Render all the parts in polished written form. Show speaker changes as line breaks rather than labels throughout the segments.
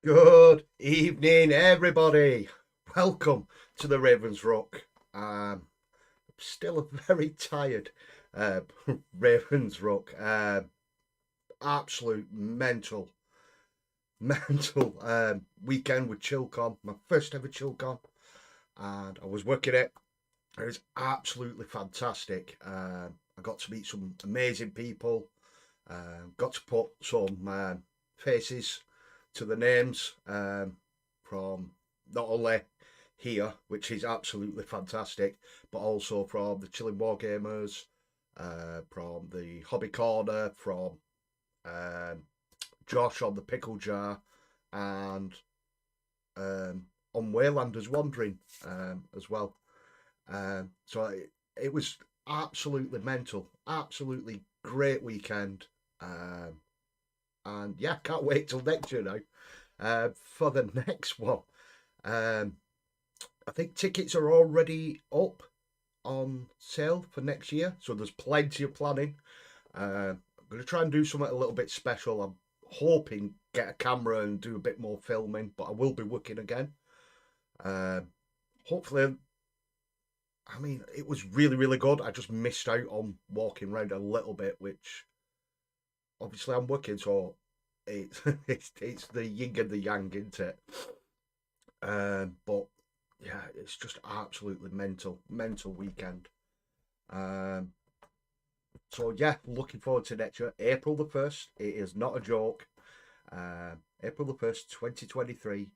Good evening, everybody. Welcome to the Ravens Rock. Still a very tired uh, Ravens Rock. Absolute mental weekend with Chillcon. My first ever Chillcon, and I was working it. It was absolutely fantastic. I got to meet some amazing people. Got to put some faces to the names from not only here, which is absolutely fantastic, but also from the Chilling Wargamers, from the Hobby Corner, from Josh on the Pickle Jar, and on Waylanders Wandering as well. So it was absolutely mental, absolutely great weekend. And yeah, can't wait till next year now for the next one. I think tickets are already up on sale for next year, so there's plenty of planning. I'm going to try and do something a little bit special. I'm hoping get a camera and do a bit more filming, but I will be working again. Hopefully, I mean, it was really, really good. I just missed out on walking around a little bit, which obviously I'm working, so it's it's the yin and the yang, isn't it? But yeah, it's just absolutely mental weekend. Um, so yeah, looking forward to next year, April the 1st. It is not a joke. April the 1st, 2023,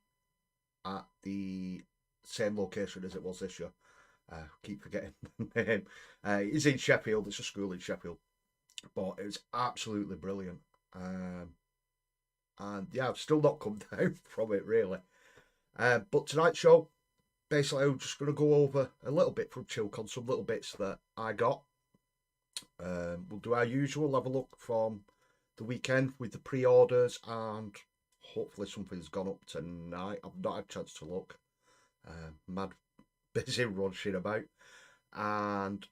at the same location as it was this year. Keep forgetting the name. It's in Sheffield. It's a school in Sheffield, but it was absolutely brilliant. And yeah, I've still not come down from it really. But tonight's show, basically, I'm just going to go over a little bit from Chillcon, some little bits that I got. We'll do our usual, have a look from the weekend with the pre-orders, and hopefully something's gone up tonight. I've not had a chance to look. Mad busy rushing about. And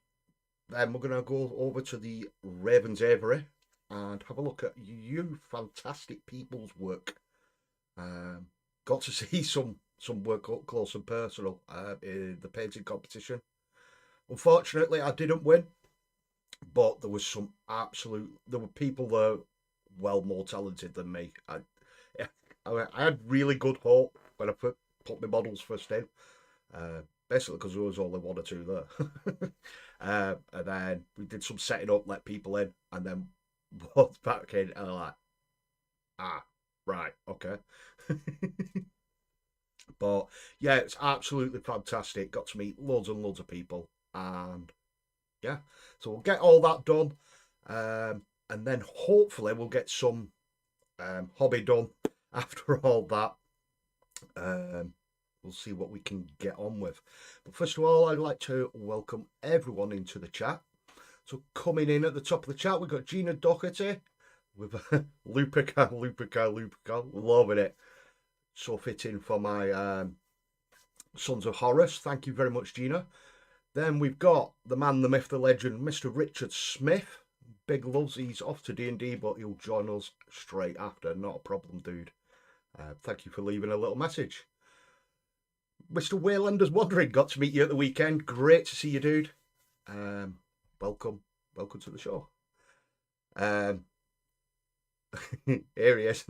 then we're going to go over to the Ravens Avery and have a look at you fantastic people's work. Got to see some work up close and personal in the painting competition. Unfortunately, I didn't win, but there was there were people there well more talented than me. I had really good hope when I put my models first in, basically because there was only one or two there. And then we did some setting up, let people in, and then walked back in, and I'm like, right, okay. But yeah, it's absolutely fantastic. Got to meet loads and loads of people, and yeah, so we'll get all that done, and then hopefully we'll get some hobby done after all that. We'll see what we can get on with. But first of all, I'd like to welcome everyone into the chat. So coming in at the top of the chat, we've got Gina Doherty with Lupica, loving it. So fitting for my Sons of Horus. Thank you very much, Gina. Then we've got the man, the myth, the legend, Mr. Richard Smith. Big loves. He's off to D&D, but he'll join us straight after. Not a problem, dude. Thank you for leaving a little message. Mr. Waylander's Wandering, got to meet you at the weekend. Great to see you, dude. Welcome to the show. Here he is,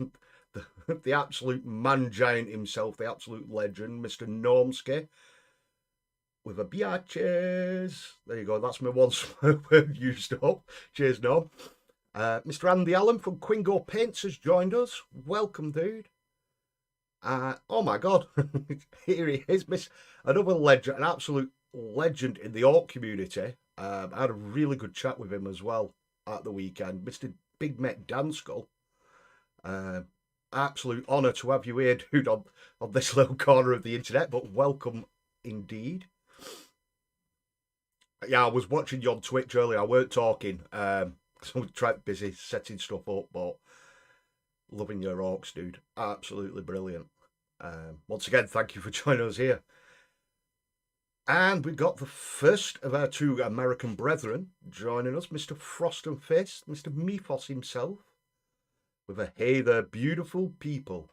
the absolute man giant himself, the absolute legend, Mr. Normsky, with a biatches. There you go, that's my one swear word used up. Cheers, Norm. Mr. Andy Allen from Quingo Paints has joined us. Welcome, dude. Oh my God, here he is, another legend, an absolute legend in the orc community. I had a really good chat with him as well at the weekend, Mr. Big Met Danskull. Absolute honour to have you here, dude, on this little corner of the internet, but welcome indeed. Yeah, I was watching you on Twitch earlier. I weren't talking, so I'm busy setting stuff up, but loving your orcs, dude. Absolutely brilliant. Once again, thank you for joining us here. And we've got the first of our two American brethren joining us, Mr. Frost and Fist, Mr. Mephos himself, with a hey there, beautiful people.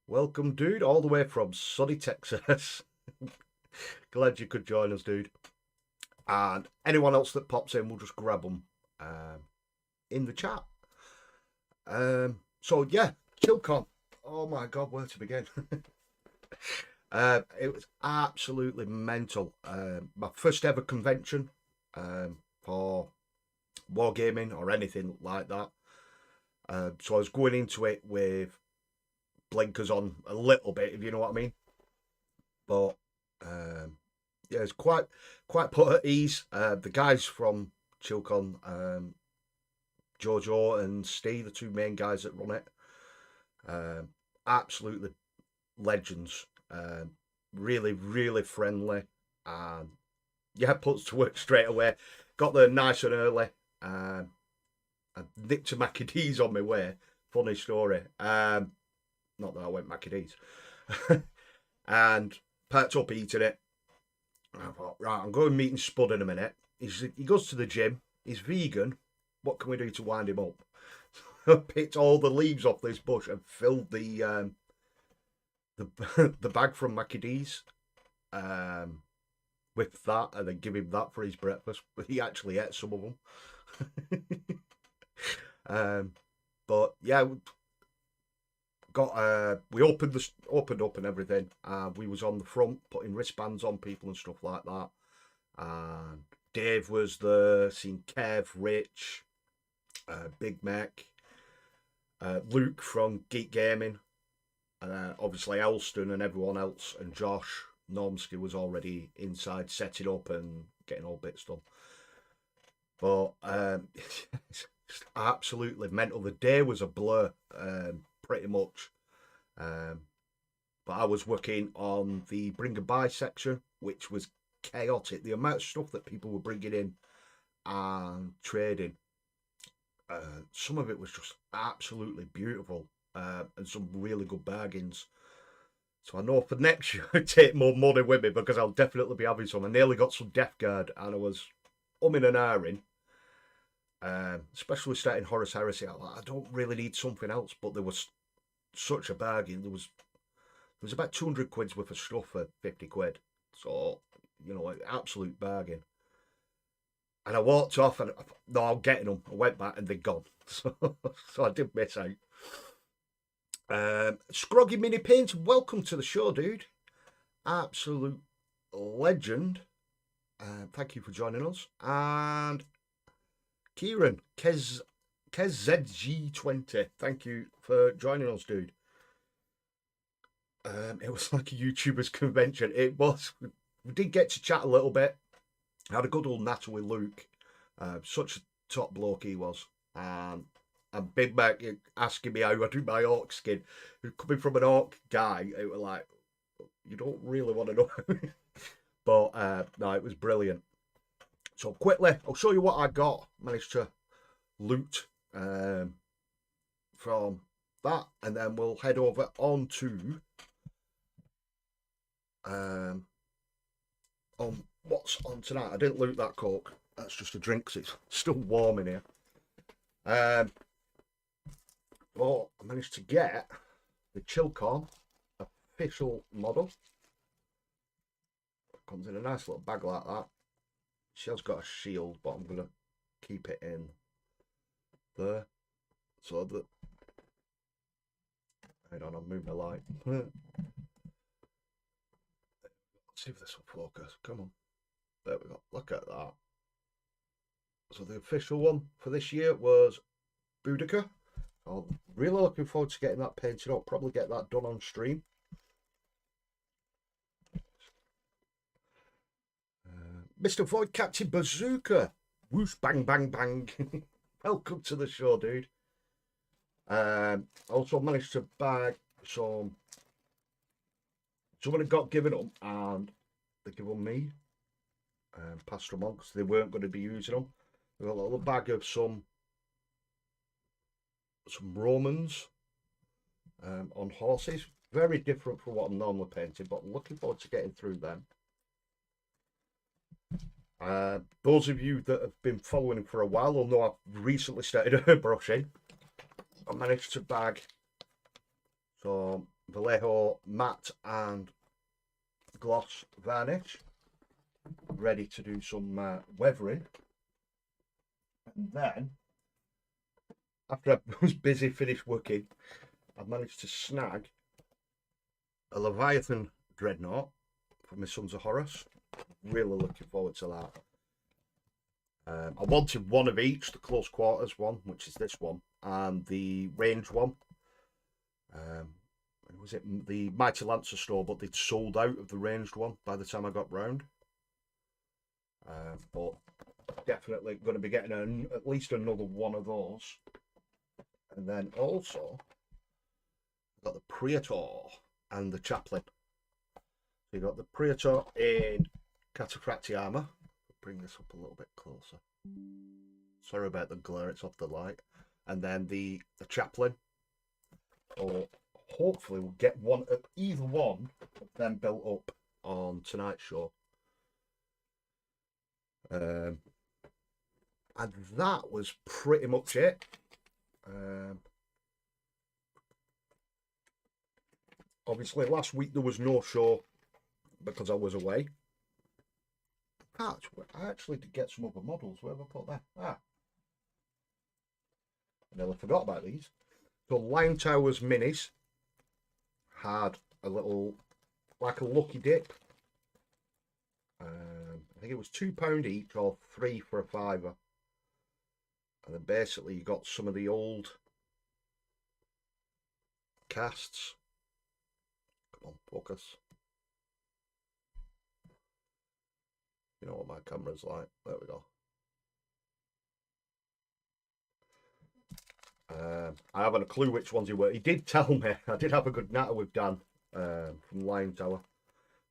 Welcome, dude, all the way from sunny Texas. Glad you could join us, dude. And anyone else that pops in, we'll just grab them in the chat. So yeah, Chillcon. Oh my God, where to begin? It was absolutely mental. My first ever convention for wargaming or anything like that. So I was going into it with blinkers on a little bit, if you know what I mean. But yeah, it's quite put at ease. The guys from Chillcon, Jojo and Steve, the two main guys that run it, absolutely legends. Really, really friendly, and yeah, puts to work straight away. Got there nice and early. I nicked to Maccadees on my way. Funny story. Not that I went Maccadees. And packed up eating it. I thought, right, I'm going meeting Spud in a minute. He goes to the gym. He's vegan. What can we do to wind him up? I picked all the leaves off this bush and filled the the the bag from Mackie D's, with that, and then give him that for his breakfast. But he actually ate some of them. But yeah, we opened up and everything. We was on the front putting wristbands on people and stuff like that. And Dave was there, seen Kev, Rich, Big Mac, Luke from Geek Gaming, obviously Elston and everyone else, and Josh Normsky was already inside setting up and getting all bits done. But it's absolutely mental. The day was a blur, pretty much. But I was working on the bring and buy section, which was chaotic. The amount of stuff that people were bringing in and trading, some of it was just absolutely beautiful, and some really good bargains. So I know for next year I take more money with me, because I'll definitely be having some. I nearly got some Death Guard and I was umming and ahhing, especially starting Horus Heresy. I don't really need something else, but there was such a bargain. There was about 200 quid's worth of stuff for 50 quid. So, you know, an absolute bargain. And I walked off and, no, I'm getting them. I went back and they're gone. So I did miss out. Scroggy Mini Paint, welcome to the show, dude. Absolute legend. Thank you for joining us. And Kieran, KZG20, thank you for joining us, dude. It was like a YouTuber's convention. It was. We did get to chat a little bit. I had a good old natter with Luke. Such a top bloke he was. And Big Mac asking me how I do my orc skin. Coming from an orc guy, it was like, you don't really want to know. But no, it was brilliant. So quickly, I'll show you what I got. Managed to loot from that, and then we'll head over on to on what's on tonight. I didn't loot that Coke. That's just a drink, 'cause it's still warm in here. Well, I managed to get the Chillcon official model. It comes in a nice little bag like that. She has got a shield, but I'm going to keep it in there. So that... Hang on, I'm moving the light. Let's see if this will focus. Come on. There we go. Look at that. So the official one for this year was Boudica. I'm really looking forward to getting that painted up. Probably get that done on stream. Mr. Void Captain Bazooka. Whoosh, bang, bang, bang. Welcome to the show, dude. Also managed to bag some. Someone had got given up and they give them me. Passed them on because they weren't going to be using them. We got a little bag of some Romans on horses. Very different from what I'm normally painting, but I'm looking forward to getting through them. Those of you that have been following for a while will know I've recently started airbrushing. I managed to bag some Vallejo matte and gloss varnish, ready to do some weathering. And then, after I was busy finished working, I managed to snag a Leviathan Dreadnought for my Sons of Horus. Really looking forward to that. I wanted one of each, the close quarters one, which is this one, and the range one. Was it the Mighty Lancer store, but they'd sold out of the ranged one by the time I got round. But definitely going to be getting at least another one of those. And then also got the Praetor and the Chaplain. So you got the Praetor in Cataphracti armor. Bring this up a little bit closer. Sorry about the glare, it's off the light. And then the Chaplain. Or hopefully we'll get one of either one of them built up on tonight's show. And that was pretty much it. Obviously, last week there was no show because I was away. I actually did get some other models. Where have I put that? I nearly forgot about these. So Line Towers Minis had a little, like a lucky dip. I think it was £2 each or 3 for a £5. And then basically you got some of the old casts. Come on, focus. You know what my camera's like. There we go. I haven't a clue which ones he were. He did tell me. I did have a good natter with Dan from Lion Tower.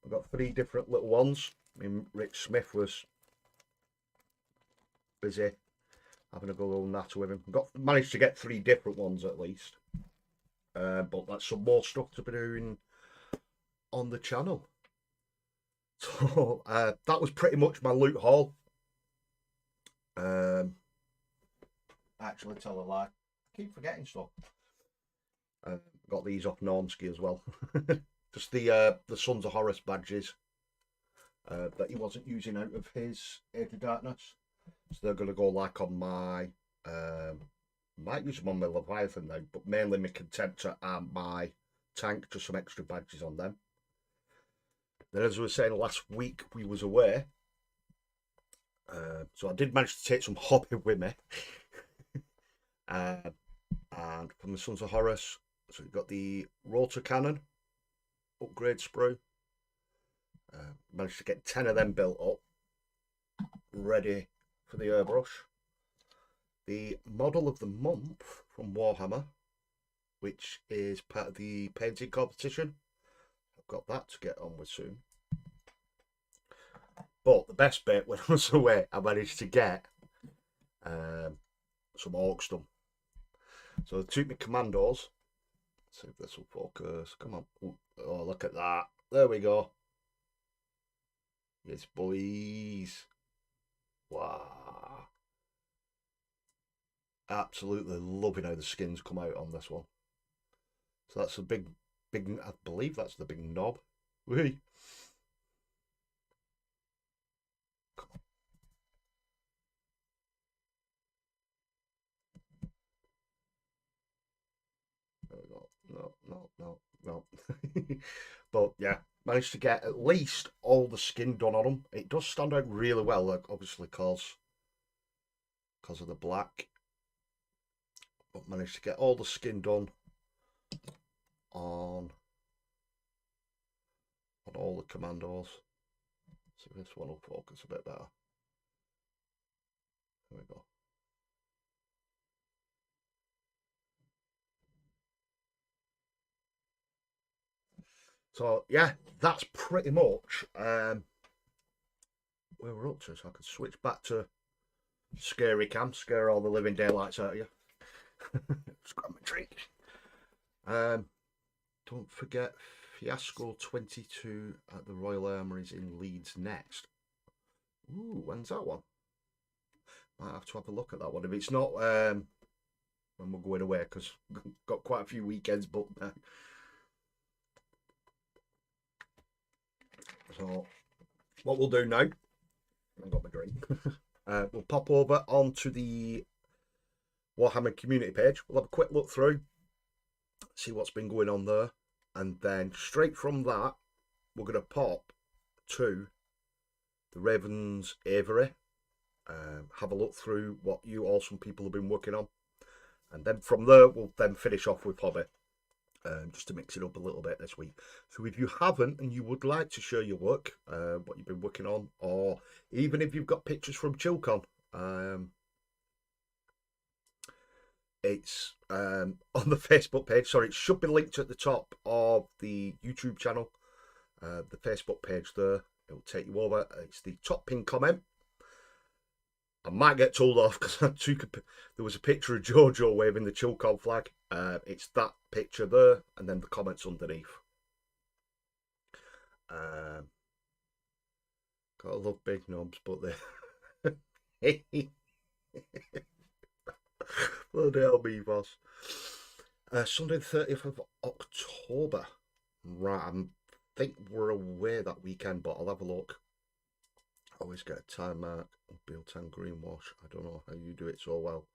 I've got 3 different little ones. I mean, Rich Smith was busy having a good old natter with him. Managed to get 3 different ones at least. But that's some more stuff to be doing on the channel. So that was pretty much my loot haul. Actually, tell a lie. I keep forgetting stuff. Got these off Normski as well. Just the Sons of Horus badges that he wasn't using out of his Age of Darkness. So they're going to go like on my... might use them on my Leviathan now, but mainly my Contemptor and my tank, just some extra badges on them. Then, as we were saying, last week we was away. So I did manage to take some hobby with me. And from the Sons of Horus, so we've got the rotor cannon, upgrade sprue. Managed to get 10 of them built up, ready for the airbrush. The model of the month from Warhammer, which is part of the painting competition. I've got that to get on with soon. But the best bit, when I was away, I managed to get some Orkstum. So I took my commandos. Let's see if this will focus. Come on. Oh, look at that. There we go. Yes, boys. Wow. Absolutely loving how the skins come out on this one. So that's a big, I believe that's the big knob. Whee. There we go. No. But yeah, managed to get at least all the skin done on them. It does stand out really well, like, obviously because of the black. But managed to get all the skin done on all the commandos. So this one will focus a bit better. There we go. So yeah, that's pretty much where we're up to. So I can switch back to scary cam, scare all the living daylights out of you. Just grab my drink. Don't forget Fiasco 22 at the Royal Armouries in Leeds next. Ooh, when's that one? Might have to have a look at that one. If it's not when we're going away, because we've got quite a few weekends booked there. So what we'll do now, I got my drink, we'll pop over onto the Warhammer community page. We'll have a quick look through, see what's been going on there, and then straight from that we're going to pop to the Ravens Avery, have a look through what you awesome people have been working on, and then from there we'll then finish off with hobby. Just to mix it up a little bit this week. So if you haven't and you would like to share your work, what you've been working on, or even if you've got pictures from Chillcon, it's on the Facebook page. Sorry, it should be linked at the top of the YouTube channel. The Facebook page there, it will take you over. It's the top pinned comment. I might get told off because there was a picture of Jojo waving the Chillcon flag. It's that picture there, and then the comments underneath. Gotta love big knobs, but they bloody hell, me boss. Sunday the 30th of October. Right, I think we're away that weekend, but I'll have a look. I always get a time mark. Bilton Greenwash. I don't know how you do it so well.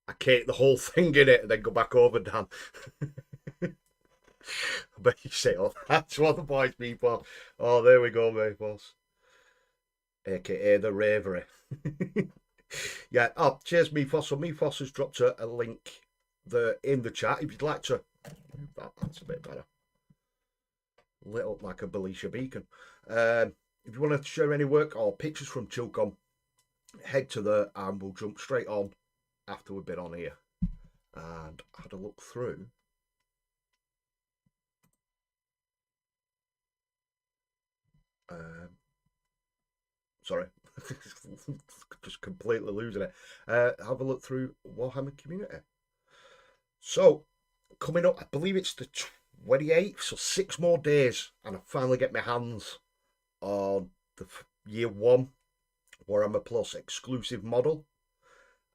I cake the whole thing in it and then go back over, Dan. I bet you say, oh, that's what the boys meatball. Oh, there we go, meatballs. AKA the Ravery. Yeah, oh, cheers, Meefos. So Meefos has dropped a link in the chat. If you'd like to, that's a bit better. Lit up like a Belisha beacon. If you want to share any work or pictures from Chillcon, head to there and we'll jump straight on after we've been on here. And I had a look through. Sorry, just completely losing it. Have a look through Warhammer Community. So, coming up, I believe it's the 28th, so 6 more days, and I finally get my hands on the year 1 Warhammer Plus exclusive model.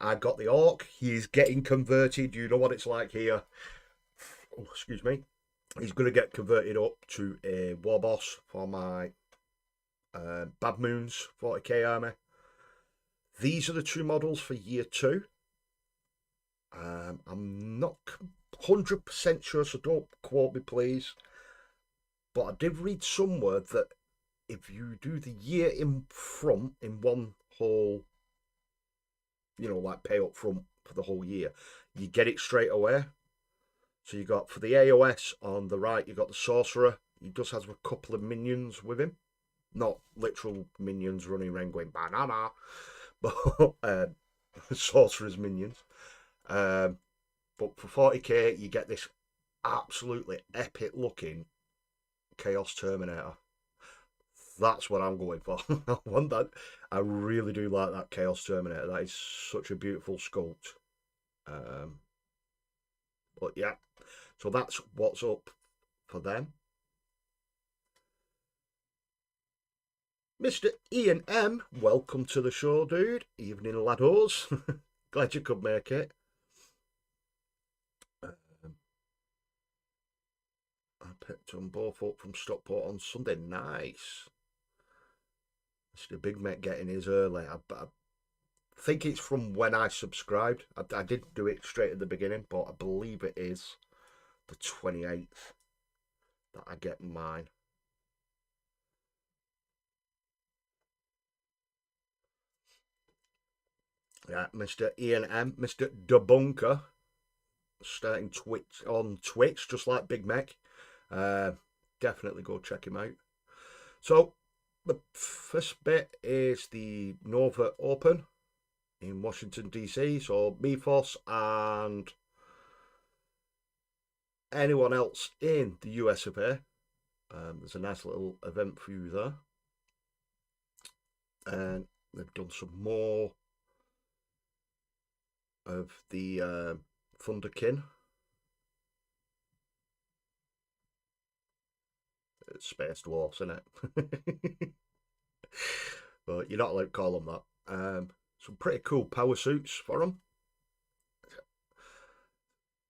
I got the Orc. He is getting converted. You know what it's like here. Oh, excuse me. He's going to get converted up to a war boss for my Bad Moons 40k army. These are the 2 models for year 2. I'm not 100% sure, so don't quote me, please. But I did read somewhere that if you do the year in front in one whole, you know, like pay up front for the whole year, you get it straight away. So you got, for the AOS on the right, you got the Sorcerer. He does have a couple of minions with him. Not literal minions running around going banana, but Sorcerer's minions. But for 40k, you get this absolutely epic looking Chaos Terminator. That's what I'm going for. I want that. I really do like that Chaos Terminator. That is such a beautiful sculpt. But yeah, so that's what's up for them. Mr. Ian M, welcome to the show, dude. Evening, laddos. Glad you could make it. I picked them both up from Stockport on Sunday. Nice. Mr. Big Mac getting his early. I think it's from when I subscribed. I didn't do it straight at the beginning, but I believe it is the 28th that I get mine. Yeah, Mr. Ian M, Mr. Debunker, starting on Twitch, just like Big Mac. Definitely go check him out. So the first bit is the Norfolk Open in Washington DC. So Meefos and anyone else in the US of A. There's a nice little event for you there. And they've done some more of the Thunderkin. It's Space Dwarfs, isn't it? But you're not allowed to call them that. Some pretty cool power suits for them.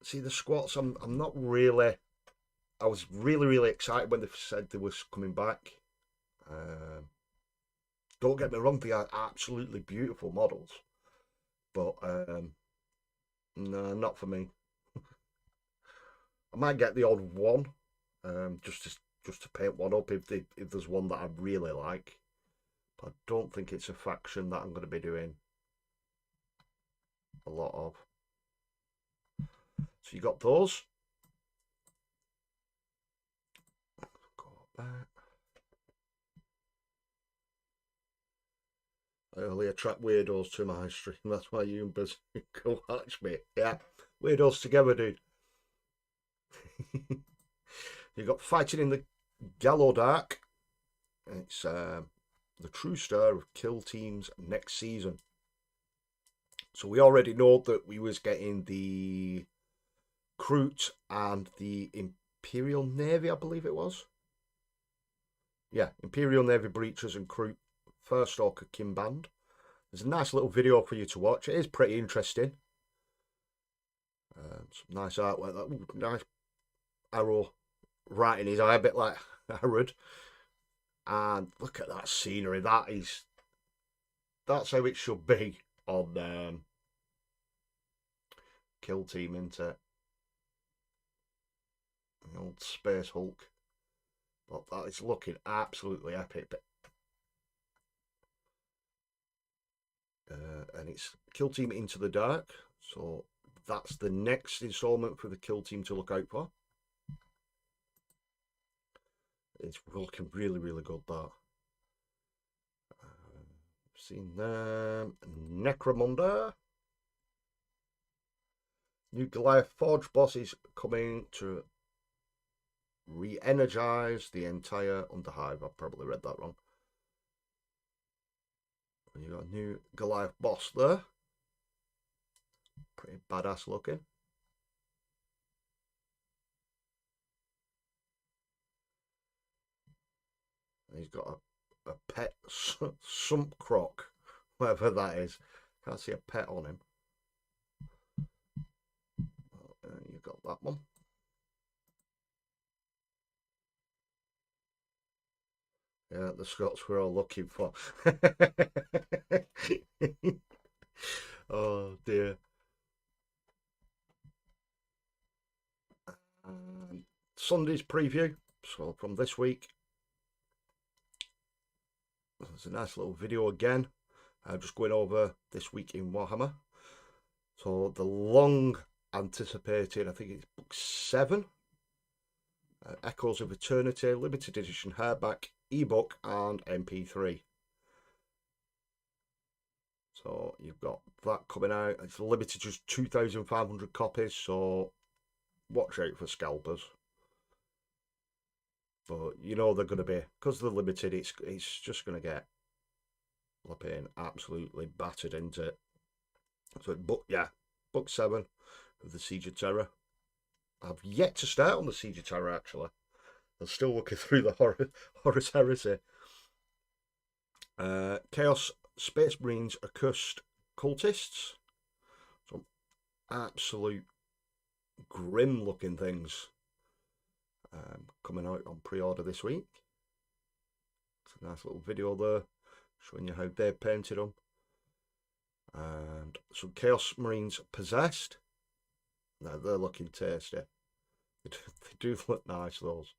See the squats, I'm not really. I was really excited when they said they was coming back. Don't get me wrong, they are absolutely beautiful models, but no, not for me. I might get the odd one, just to paint one up if there's one that I really like. But I don't think it's a faction that I'm going to be doing a lot of. So you got those. Go back. I only attract weirdos to my stream. That's why you and Buzz go watch me. Yeah, weirdos together, dude. You got Fighting in the Gallo Dark. It's the true star of Kill Teams next season. So we already know that we was getting the Kroot and the Imperial Navy, I believe it was. Yeah, Imperial Navy Breachers and Kroot First Orca Kim Band. There's a nice little video for you to watch. It is pretty interesting. Some nice artwork. Ooh, nice arrow right in his eye, a bit like Herod. And look at that scenery. That's how it should be on Kill Team, isn't it? The old Space Hulk. But that is looking absolutely epic. And it's Kill Team Into the Dark. So that's the next installment for the Kill Team to look out for. It's looking really, really good, that. Seen them. Necromunda. New Goliath Forge bosses coming to re-energize the entire Underhive. I've probably read that wrong. You got a new Goliath boss there. Pretty badass looking. And he's got a pet sump croc, whatever that is. Can't see a pet on him. You got that one. Yeah, the Scots we're all looking for. Oh dear. Sunday's preview. So from this week, there's a nice little video again. Just going over this week in Warhammer. So the long anticipated, I think it's book 7. Echoes of Eternity, limited edition hardback, ebook and MP3. So you've got that coming out. It's limited just 2,500 copies, so watch out for scalpers. But you know they're going to be, because they're limited, it's just going to get flipping absolutely battered into it. So book 7 of the Siege of Terror. I've yet to start on the Siege of Terror, actually. I'm still looking through the Horus Heresy. Chaos Space Marines Accursed Cultists. Some absolute grim looking things coming out on pre-order this week. It's a nice little video there showing you how they've painted them. And some Chaos Marines Possessed. Now they're looking tasty. They do look nice, those.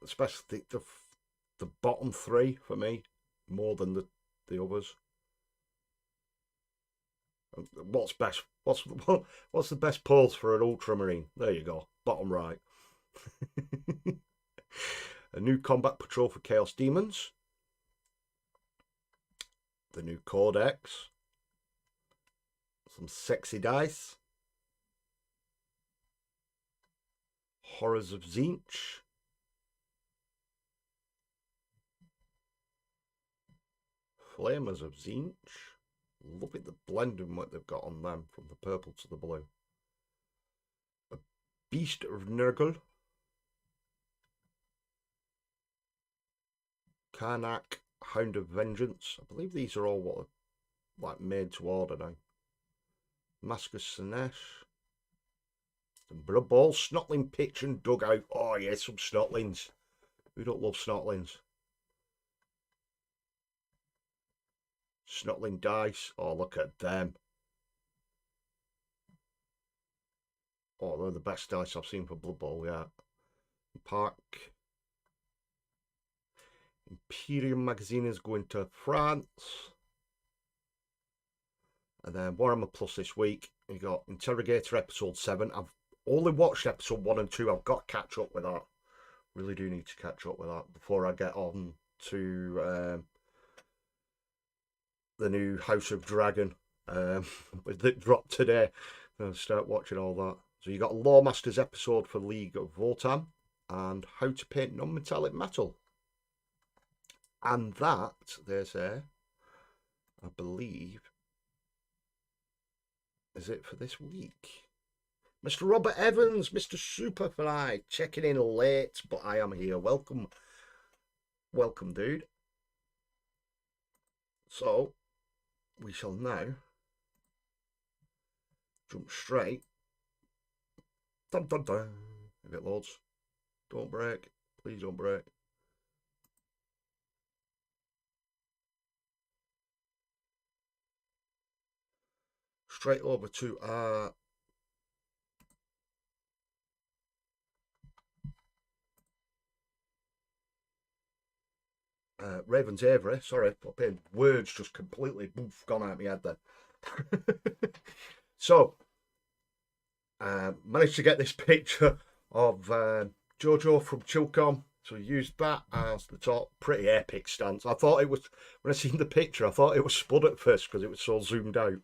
Especially the bottom 3 for me, more than the others. What's best? What's the best pose for an Ultramarine? There you go, bottom right. A new combat patrol for Chaos Demons. The new Codex. Some sexy dice. Horrors of Tzeentch. Flamers of Tzeentch. Look at the blending what they've got on them, from the purple to the blue. A Beast of Nurgle. Karnak, Hound of Vengeance. I believe these are all what are like made to order now. Mascus Sinesh. Some Blood Bowl, Snotling Pitch and Dugout. Oh yes, some Snotlings. Who don't love Snotlings? Snotling dice. Oh, look at them. Oh, they're the best dice I've seen for Blood Bowl, yeah. Park. Imperium magazine is going to France. And then Warhammer Plus this week. You got Interrogator episode 7. I've only watched episode 1 and 2. I've got to catch up with that. Really do need to catch up with that before I get on to the new House of Dragon that dropped today. I'll start watching all that. So you got a Lawmasters episode for League of Votan and how to paint non-metallic metal. And that, they say, I believe, is it for this week. Mr. Robert Evans, Mr. Superfly, checking in late, but I am here. Welcome. Welcome, dude. So, we shall now jump straight. Dun, dun, dun. If it loads. Don't break. Please don't break. Straight over to Ravens Avery. Sorry, words just completely gone out of my head then. So, managed to get this picture of Jojo from Chillcon. So used that as the top. Pretty epic stance. I thought it was, when I seen the picture, I thought it was spud at first because it was so zoomed out.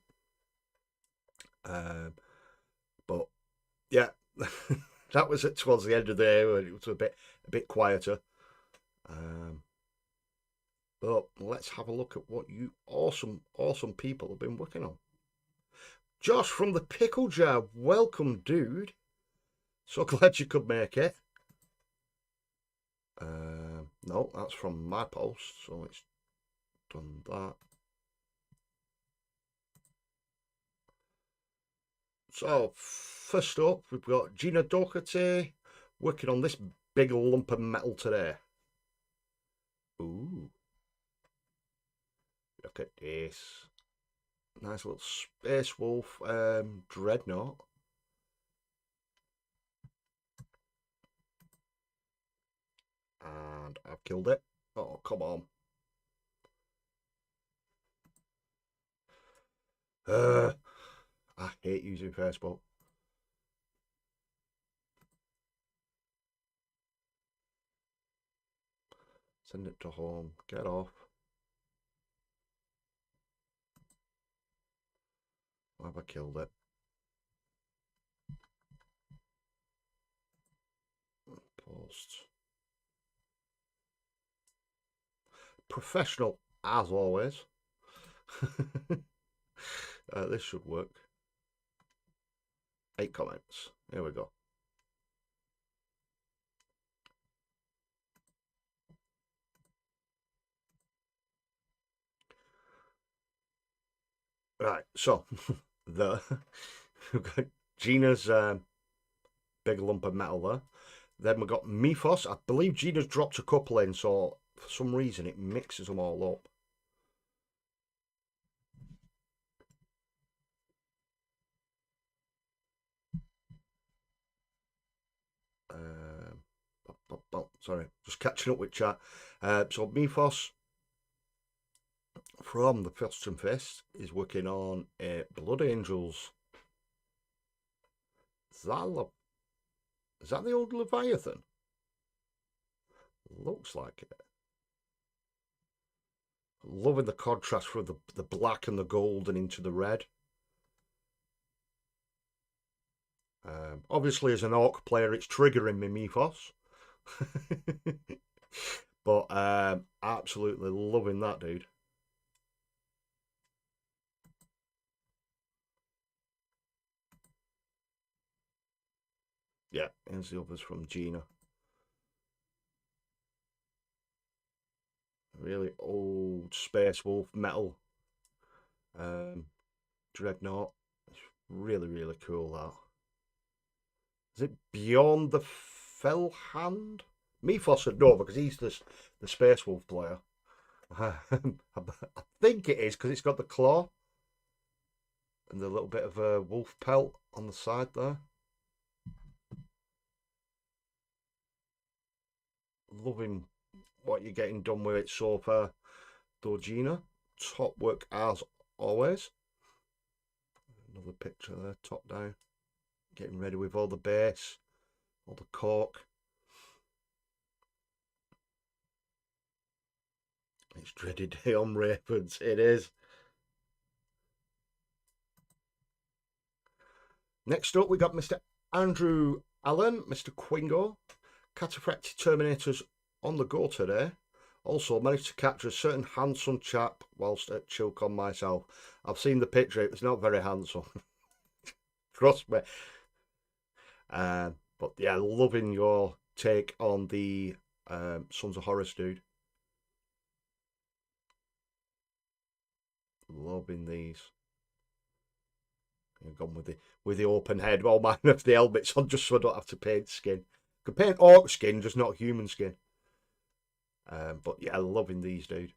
But yeah, that was towards the end of the day when it was a bit quieter. But let's have a look at what you awesome people have been working on. Josh from the Pickle Jar, welcome, dude. So glad you could make it. No, that's from my post, so it's done that. So, first up, we've got Gina Doherty working on this big lump of metal today. Ooh. Look at this. Nice little Space Wolf Dreadnought. And I've killed it. Oh, come on. I hate using Facebook. Send it to home. Get off. Have I killed it? Post. Professional as always. This should work. 8 comments. Here we go. Right, so we've got Gina's big lump of metal there. Then we've got Mythos. I believe Gina's dropped a couple in, so for some reason it mixes them all up. Sorry, just catching up with chat. So Mythos from the Fist and Fist is working on Blood Angels. Is that the old Leviathan? Looks like it. Loving the contrast from the black and the gold and into the red. Obviously, as an orc player, it's triggering me Mythos. But absolutely loving that, dude. Yeah, here's the others from Gina. Really old Space Wolf metal dreadnought. It's really cool, that. Is it Beyond the Fell Hand? Mythos would know because he's the Space Wolf player. I think it is because it's got the claw and the little bit of a wolf pelt on the side there. Loving what you're getting done with it so far, Gina. Top work as always. Another picture there, top down. Getting ready with all the base, all the cork. It's dreaded day on Ravens. It is. Next up, we got Mr. Andrew Allen, Mr. Quingo. Cataphractic Terminators on the go today. Also managed to capture a certain handsome chap whilst at Chillcon myself. I've seen the picture, it was not very handsome. Trust me. But yeah, loving your take on the Sons of Horus, dude. Loving these. I've gone with the open head. Well, mine have the helmets on just so I don't have to paint skin. I could paint orc skin, just not human skin. But yeah, loving these, dude.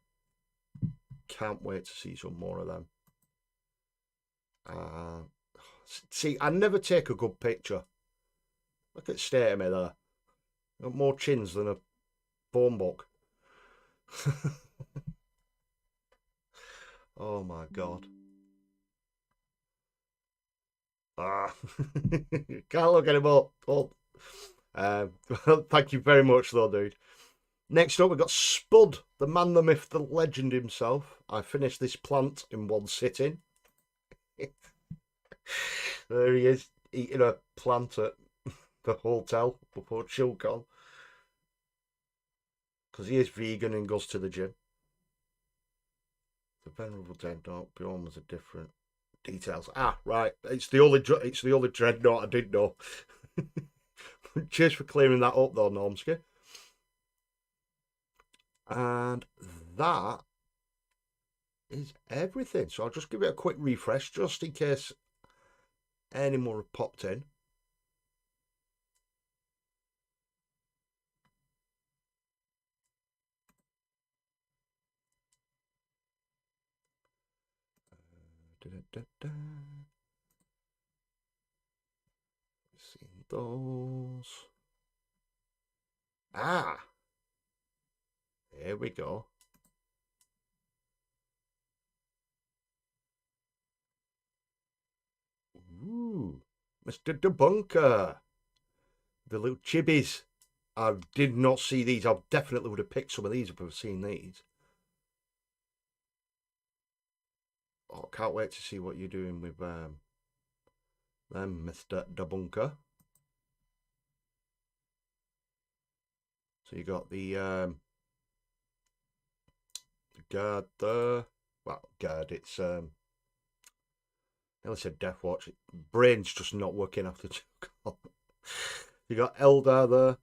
Can't wait to see some more of them. See, I never take a good picture. Look at state of me there. Got more chins than a phone book. Oh my god. Can't look anymore. Oh. Thank you very much though, dude. Next up, we've got Spud, the man, the myth, the legend himself. I finished this plant in one sitting. There he is, eating a plant at the hotel before Chillcon. Because he is vegan and goes to the gym. The venerable dreadnought beyond was a different details. Ah, right. It's the only dreadnought I did know. Cheers for clearing that up though, Normski. And that is everything. So I'll just give it a quick refresh just in case any more have popped in. Seen those. Ah, here we go. Ooh, Mr. Debunker. The little chibis. I did not see these. I definitely would have picked some of these if I've seen these. Oh, can't wait to see what you're doing with them, Mr. Debunker. So you got the guard there. Well, guard, it's I said Death Watch. Brain's just not working after Chillcon. You got Eldar there.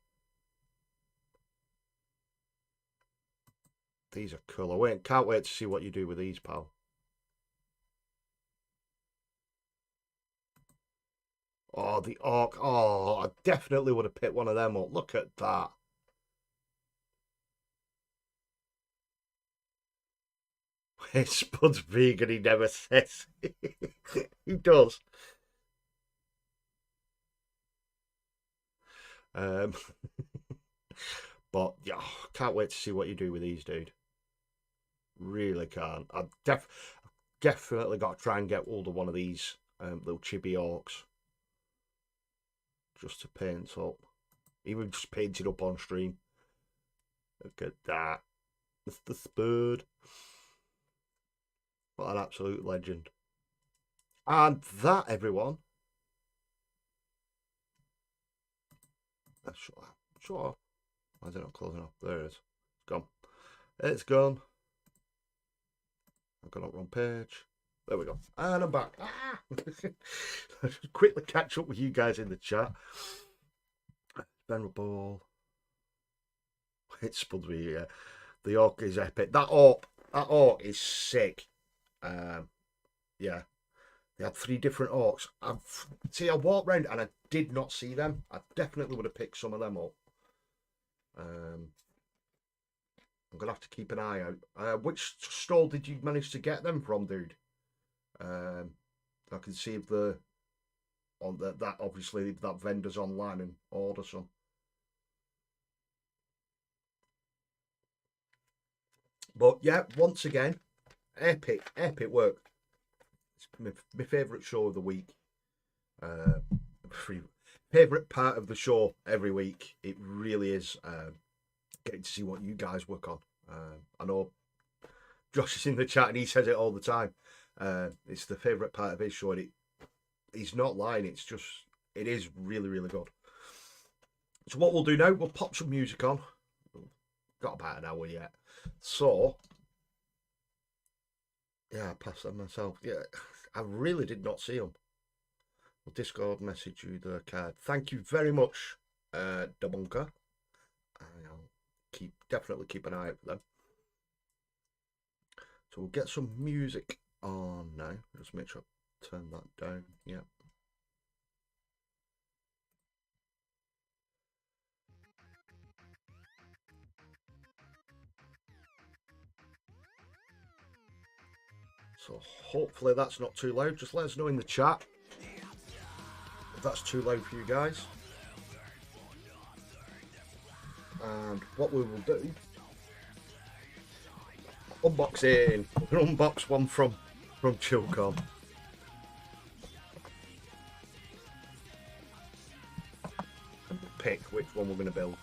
These are cool. Can't wait to see what you do with these, pal. Oh, the Orc. Oh, I definitely would have picked one of them up. Look at that. Spud's vegan, he never says. He does. But yeah, can't wait to see what you do with these, dude. Really can't. I've definitely got to try and get hold of one of these little chibi orcs just to paint up. Even just paint it up on stream. Look at that. Mr. Spud. What an absolute legend. And that, everyone. Sure. Why is it not closing up? There it is. It's gone. It's gone. I've gone up wrong page. There we go. And I'm back. Ah! I'll just quickly catch up with you guys in the chat. Venerable. It's Spud me, yeah. The orc is epic. That orc is sick. Yeah. They had 3 different orcs. I walked around and I did not see them. I definitely would have picked some of them up. I'm gonna have to keep an eye out. Which stall did you manage to get them from, dude? I can see if that obviously that vendor's online and order some. But yeah, once again, epic work. It's my favourite show of the week. Favourite part of the show every week. It really is getting to see what you guys work on. I know Josh is in the chat and he says it all the time. It's the favourite part of his show, and he's not lying. It is really, really good. So what we'll do now, we'll pop some music on. Got about an hour yet. So, yeah, I passed them myself. Yeah, I really did not see them. We'll Discord message you the card. Thank you very much, Debunker. I'll definitely keep an eye out for them. So we'll get some music on now. Just make sure I turn that down. Yep. So hopefully that's not too loud. Just let us know in the chat if that's too loud for you guys. And what we will do, unboxing. We'll unbox one from Chillcon. And we'll pick which one we're going to build.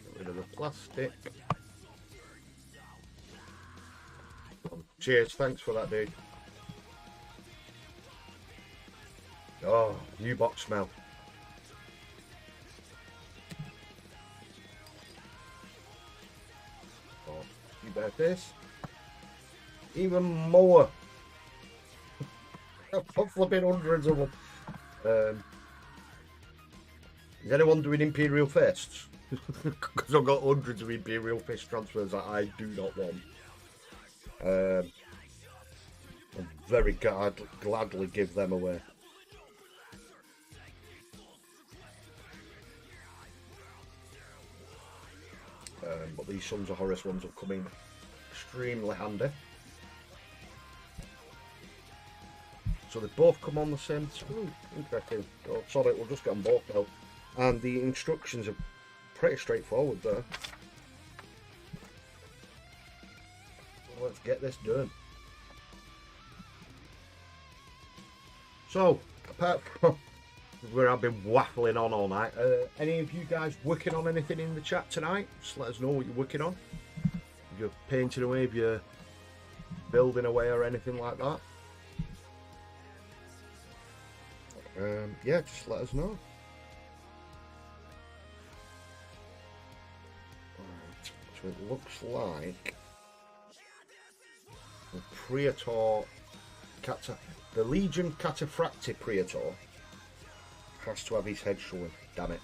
Get rid of the plastic. Cheers, thanks for that, dude. Oh, new box smell. Oh, you better this. Even more. I've flipping hundreds of them. Is anyone doing Imperial Fists? Because I've got hundreds of Imperial Fist transfers that I do not want. I'd very gladly give them away. But these Sons of Horus ones will come in extremely handy. So they both come on the same. Ooh, interesting. Oh, sorry, we'll just get them both now. And the instructions are pretty straightforward there. So let's get this done. So, apart from where I've been waffling on all night, any of you guys working on anything in the chat tonight? Just let us know what you're working on. If you're painting away, if you're building away or anything like that. Yeah, just let us know. Right, so it looks like the Praetor the Legion Cataphracti Praetor has to have his head showing. Damn it.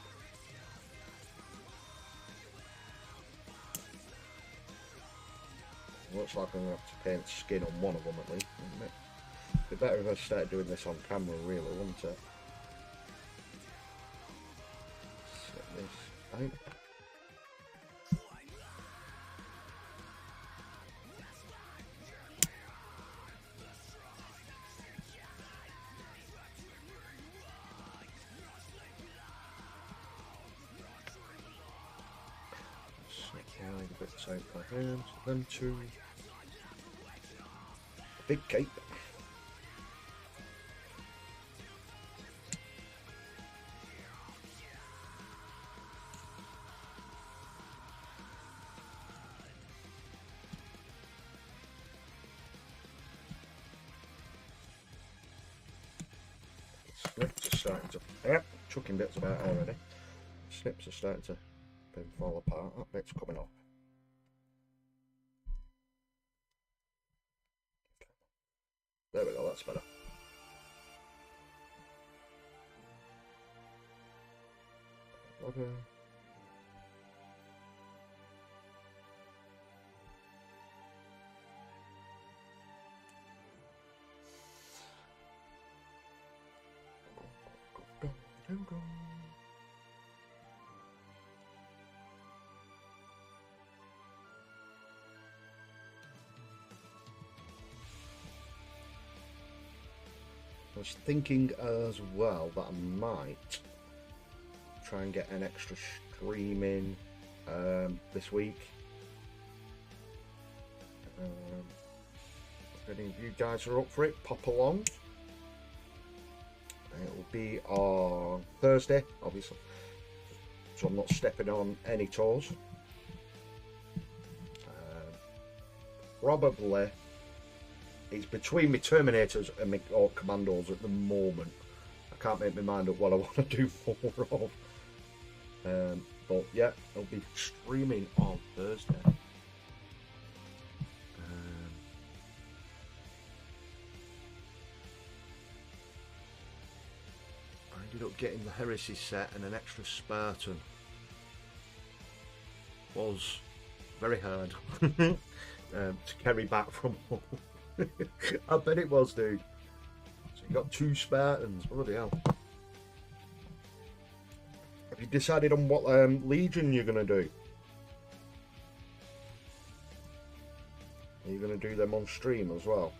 Looks like I'm going to have to paint skin on one of them at least, wouldn't it? It'd be better if I started doing this on camera, really, wouldn't it? Set this out. Slide the bits out by hand, then to a big cape. Snips are starting to, yep, chucking bits about already. Snips are starting to fall apart. That bit's coming off. There we go, that's better. Okay. I was thinking as well that I might try and get an extra stream in this week. If any of you guys are up for it, pop along. It'll be on Thursday, obviously, so I'm not stepping on any toes. Probably it's between my Terminators and my Commandos at the moment. I can't make my mind up what I want to do more of. But yeah, I'll be streaming on Thursday. I ended up getting the Heresy set and an extra Spartan. Was very hard to carry back from home. I bet it was, dude. So you got 2 Spartans, bloody hell. Have you decided on what legion you're going to do? Are you going to do them on stream as well?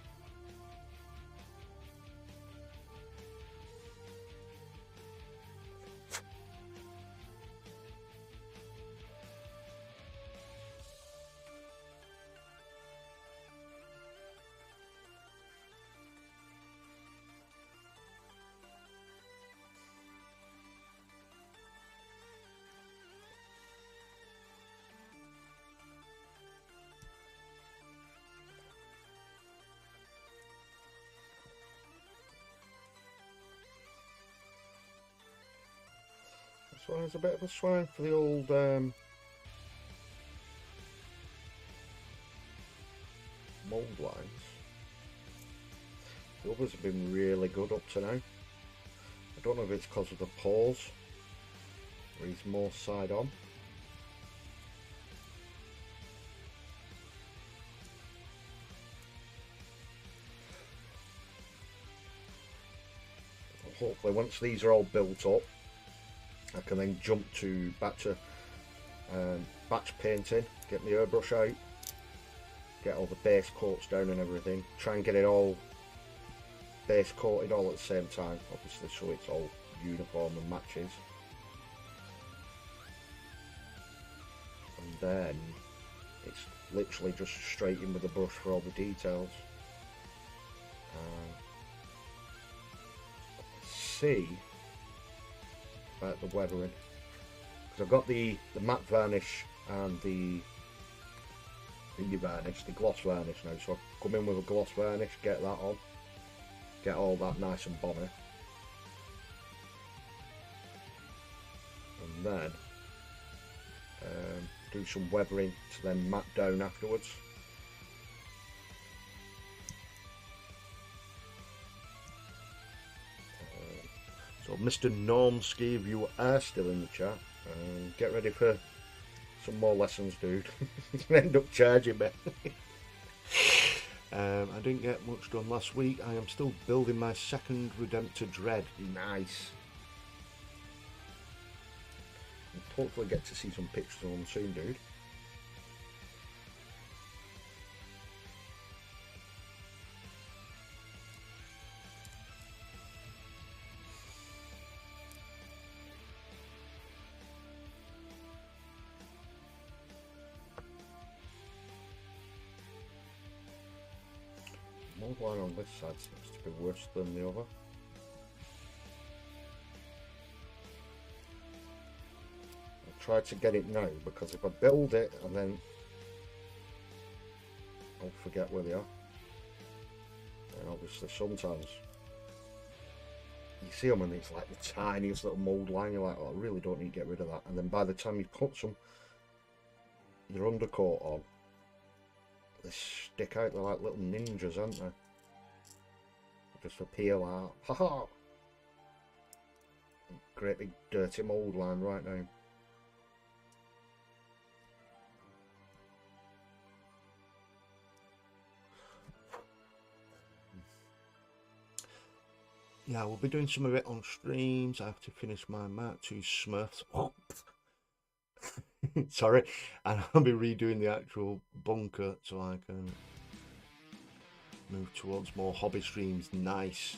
So there's a bit of a swine for the old mould lines. The others have been really good up to now. I don't know if it's because of the pause, or he's more side on. Hopefully once these are all built up, I can then jump to batch painting, get my airbrush out, get all the base coats down and everything, try and get it all base coated all at the same time, obviously, so it's all uniform and matches. And then it's literally just straight in with the brush for all the details. See about the weathering, because I've got the matte varnish and the varnish, the gloss varnish now, so I come in with a gloss varnish, get that on, get all that nice and bonny, and then do some weathering to then matte down afterwards. So Mr. Normski, if you are still in the chat, get ready for some more lessons, dude. You're gonna end up charging me. I didn't get much done last week. I am still building my second Redemptor Dread. Nice. I'll hopefully get to see some pictures of them soon, dude. One on this side seems to be worse than the other. I'll try to get it now, because if I build it and then I'll forget where they are. And obviously sometimes you see them and it's like the tiniest little mould line, you're like, oh, I really don't need to get rid of that. And then by the time you put your undercoat on, they stick out, they're like little ninjas, aren't they? Just appeal out. Haha! Great big dirty mould line right now. Yeah, we'll be doing some of it on streams. I have to finish my Mark II Smurfs. Sorry, and I'll be redoing the actual bunker so I can move towards more hobby streams. Nice.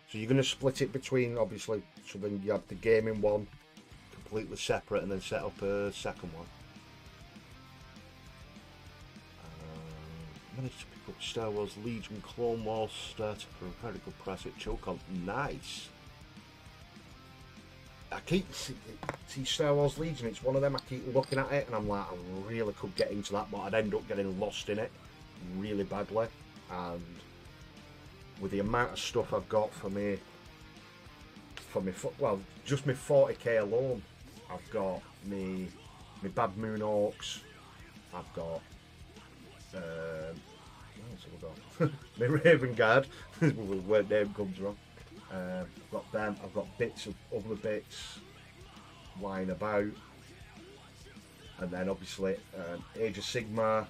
So you're going to split it between, obviously, so then you have the gaming one completely separate and then set up a second one. Managed to pick up Star Wars Legion Clone Wars starter for a very good price at Chillcon. Nice. I keep see Star Wars Legion, it's one of them, I keep looking at it and I'm like, I really could get into that, but I'd end up getting lost in it really badly. And with the amount of stuff I've got for me, well, just my 40k alone, I've got me Bad Moon Orcs, I've got what else have I got? My Raven Guard, where name comes from. I've got them, I've got bits of other bits lying about. And then obviously Age of Sigmar.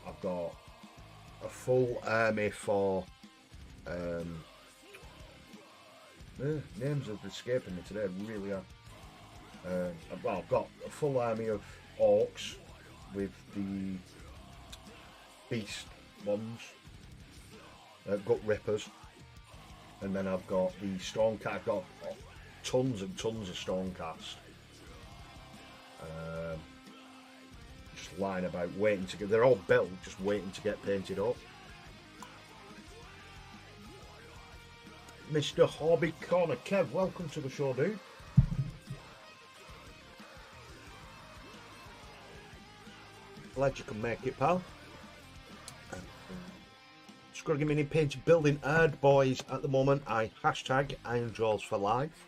I've got a full army for names are escaping me today, really are. Well, I've got a full army of orcs with the beast ones, gut rippers, and then I've got the stormcast. I've got tons and tons of stormcast. Just lying about, waiting to get. They're all built, just waiting to get painted up. Mr. Hobby Corner Kev, welcome to the show, dude. Glad you can make it, pal. Just got to give me any painted building Erd boys at the moment. I hashtag Iron Jaws for life.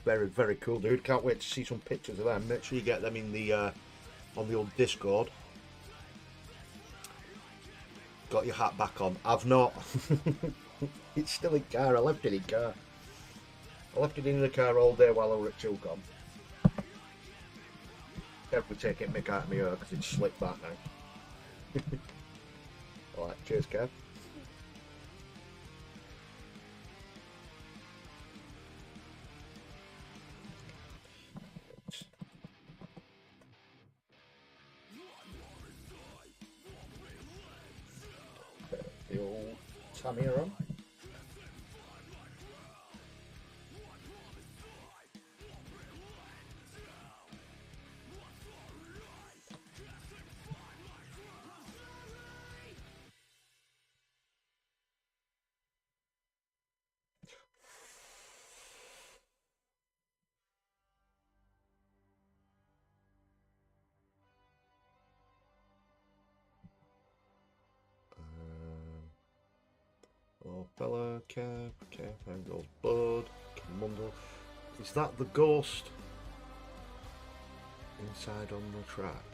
Very, very cool, dude. Can't wait to see some pictures of them. Make sure you get them in the on the old Discord. Got your hat back on? I've not. It's still in car. I left it in car. I left it in the car all day while I was at Chillcon. Kev would take it mick out of me because it's slipped back now. Alright, cheers, Kev. The old Tamir on. Oh, Bella, Kev, there goes Bud, Mundo. Is that the ghost inside on the track?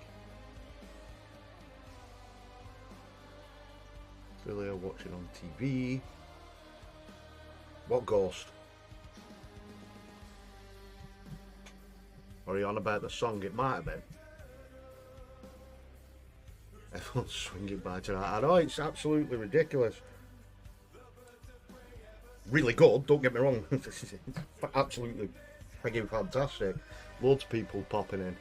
Really are watching on TV. What ghost? Are you on about the song? It might have been. Everyone's swinging by tonight. I know, it's absolutely ridiculous. Really good, don't get me wrong. It's absolutely friggin' fantastic. Loads of people popping in.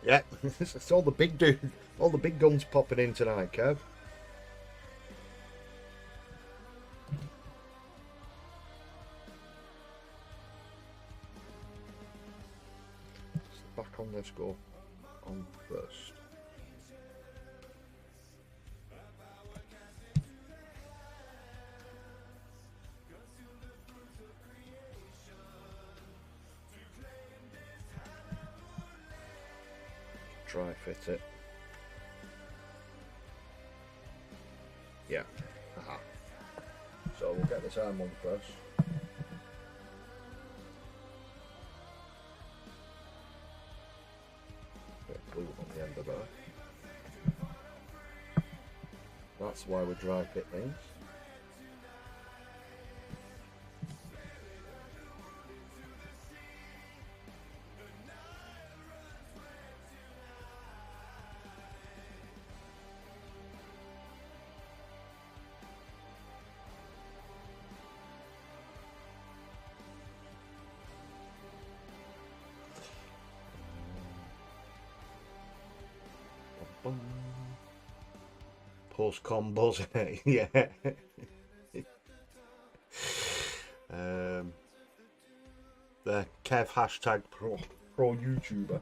Yeah, it's all the big dude, all the big guns popping in tonight, Kev. Back on, let's go on first. Dry fit it. Yeah. Aha. So we'll get this arm on first. Bit of glue on the end of that. That's why we dry fit things. Post combos, yeah. The Kev hashtag pro YouTuber.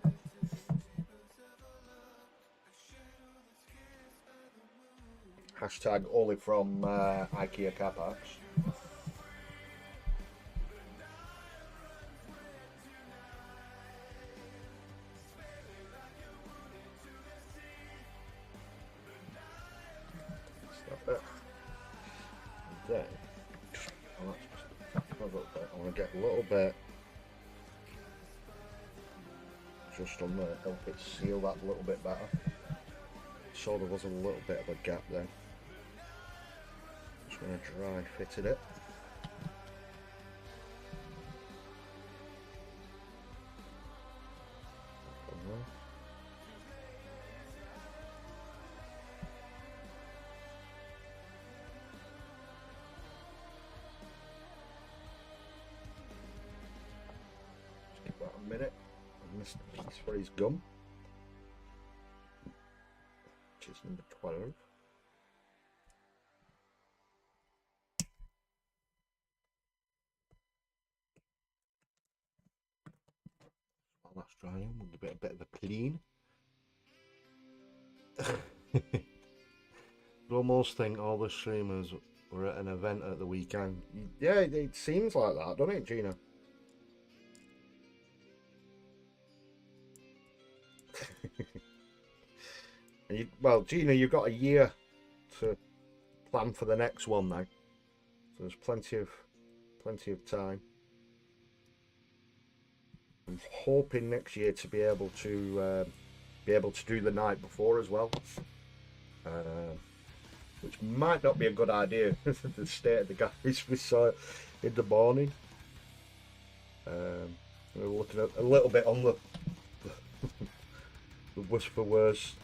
Hashtag only from IKEA car parks. Then, I want to get a little bit just on there, help it seal that a little bit better. So there was a little bit of a gap there. Just going to dry fitted it. about a minute. I missed a piece for his gum, which is number 12. While that's drying, we'll give it a bit of a clean. I almost think all the streamers were at an event at the weekend. Yeah, it seems like that, doesn't it, Gina? Well, Gina, you've got a year to plan for the next one now, so there's plenty of time. I'm hoping next year to be able to do the night before as well, which might not be a good idea. The state of the guys we saw in the morning. We're looking at a little bit on the worse for worse.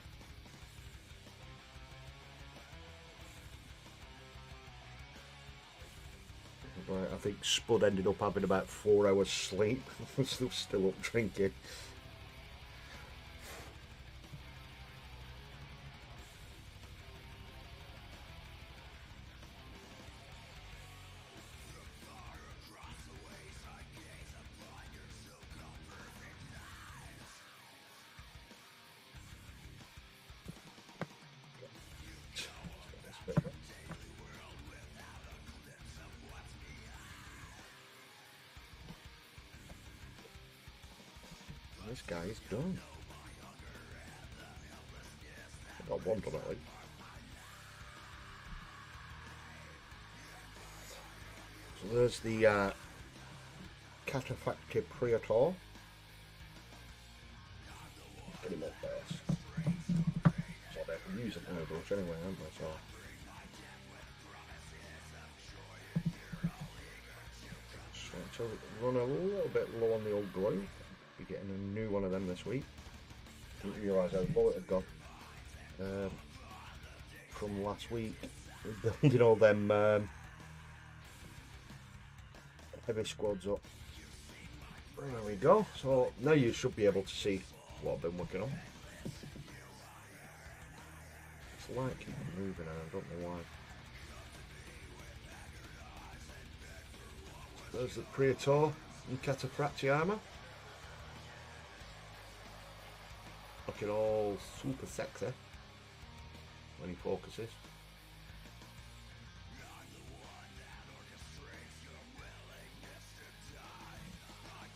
Right, I think Spud ended up having about 4 hours sleep. Still up drinking. This guy is done. I got one done at least. So there's the Cataphractic Praetor. Get him up first. So they can use it in a brush anyway, haven't they? So run a little bit low on the old glue. Be getting a new one of them this week. Didn't realise how low it had gone from last week. Building all them heavy squads up. There we go. So now you should be able to see what I've been working on. It's like keep moving, and I don't know why. There's the Praetor in Cataphractic armour. Looking all super sexy when he focuses.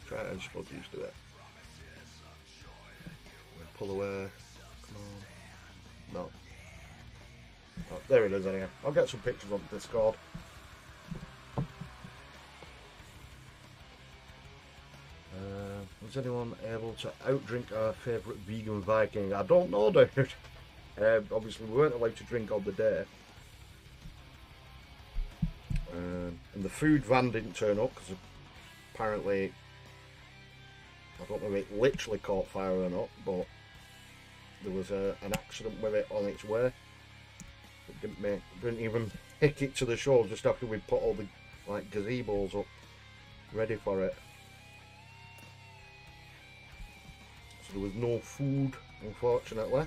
Try it and Spud used to it. Pull away. Come on. No. Oh, there it is anyway. I'll get some pictures on Discord. Was anyone able to outdrink our favourite vegan Viking? I don't know, dude. Obviously, we weren't allowed to drink on the day. And the food van didn't turn up because apparently, I don't know if it literally caught fire or not, but there was an accident with it on its way. It didn't even make it to the show just after we put all the gazebos up ready for it. There was no food, unfortunately.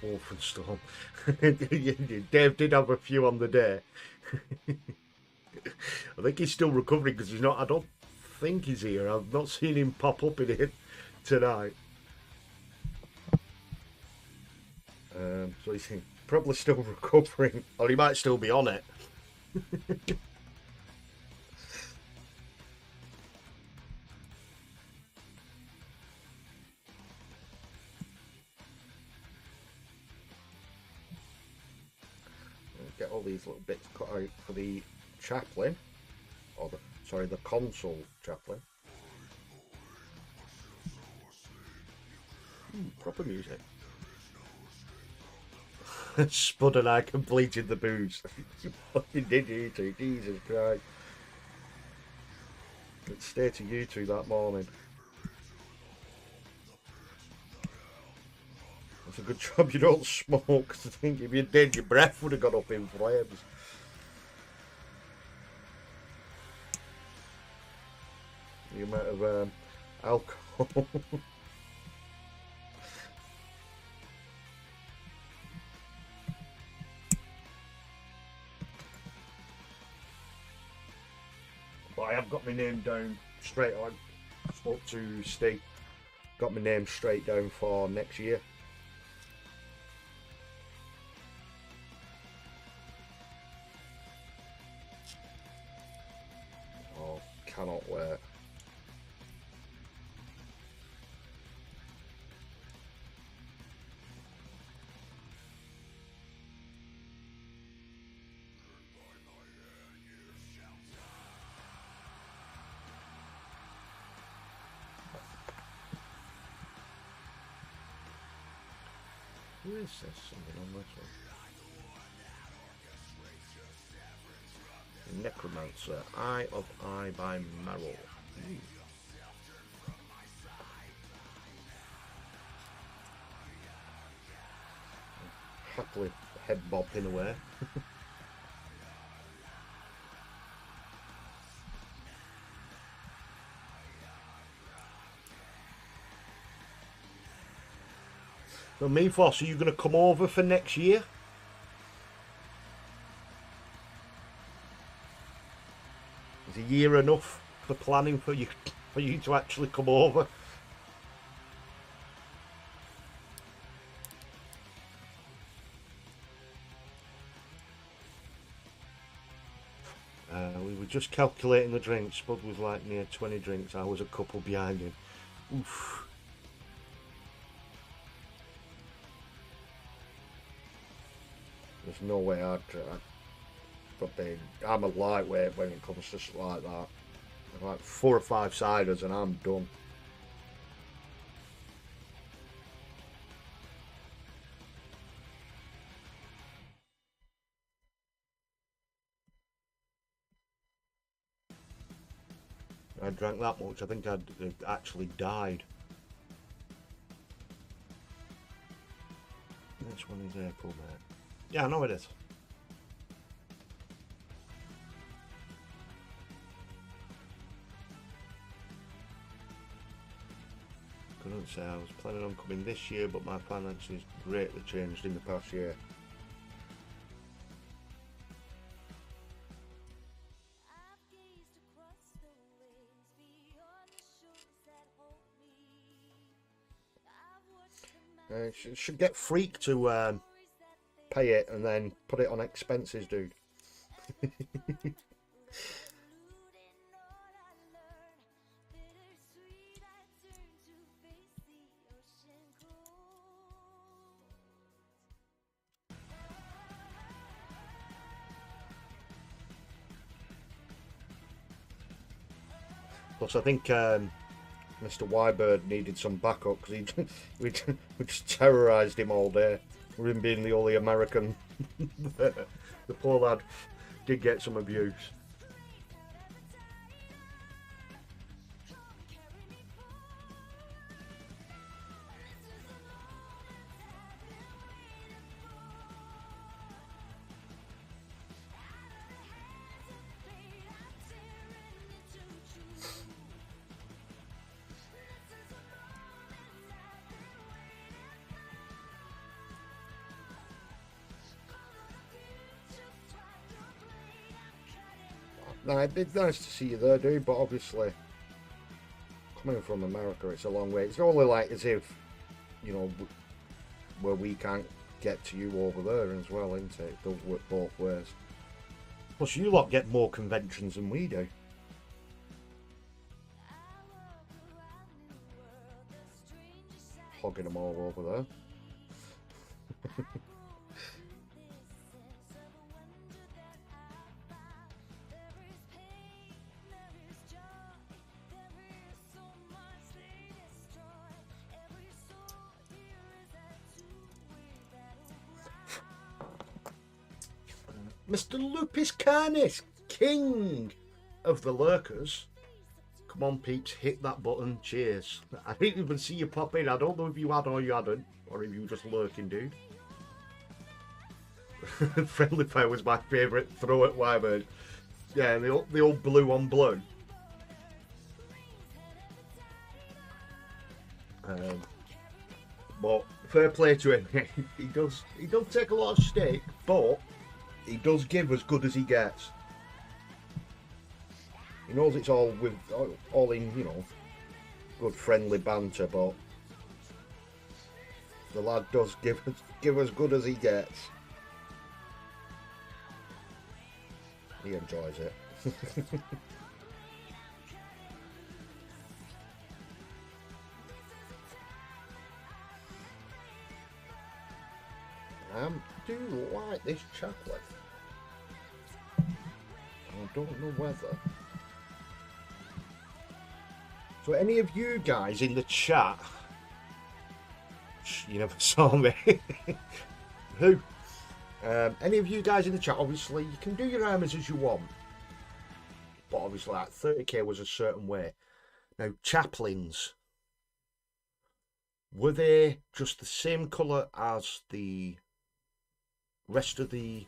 Wolfenstorm. Dave did have a few on the day. I think he's still recovering because he's not. I don't think he's here. I've not seen him pop up in it tonight. So he's probably still recovering, or he might still be on it. Get all these little bits cut out for the chaplain, or the consul chaplain. Proper music. Spud and I completed the booze. You fucking did, you two. Jesus Christ. It stayed to you two that morning. It's a good job you don't smoke, because I think if you did, your breath would have got up in flames. The amount of alcohol. But I have got my name down straight on. I spoke to Steve. Got my name straight down for next year. Oh, cannot wait. Who is this? Something on this one. Necromancer, Eye of Eye by Merrill. Happily head bobbing away. So me, Foss, are you going to come over for next year? Is a year enough for planning for you to actually come over? We were just calculating the drinks. Spud was like near 20 drinks. I was a couple behind him. Oof. There's no way I'm a lightweight when it comes to shit like that. Like 4 or 5 ciders and I'm done. I drank that much, I think I'd actually died. Which one is April, mate? Yeah, I know it is. Couldn't say. I was planning on coming this year, but my finances greatly changed in the past year. Should get Freak to pay it and then put it on expenses, dude. Plus, I think Mr. Wybird needed some backup because we just terrorised him all day. With him being the only American. The poor lad did get some abuse. No, it's nice to see you there, dude, but obviously, coming from America, it's a long way. It's only like as if, you know, where we can't get to you over there as well, isn't it? It does work both ways. Plus, you lot get more conventions than we do. Hogging them all over there. Mr. Lupus Carnis, king of the lurkers. Come on, peeps, hit that button. Cheers. I didn't even see you pop in. I don't know if you had or you hadn't, or if you were just lurking, dude. Friendly Fire was my favourite throw at Wyvern. Yeah, the old blue on blue. But fair play to him. he does take a lot of stick, but he does give as good as he gets. He knows it's all in, you know, good friendly banter, but the lad does give as good as he gets. He enjoys it. I do like this chocolate. I don't know whether. So any of you guys in the chat, you never saw me. Who? Any of you guys in the chat, obviously you can do your armies as you want, but obviously like 30k was a certain way. Now chaplains, were they just the same colour as the rest of the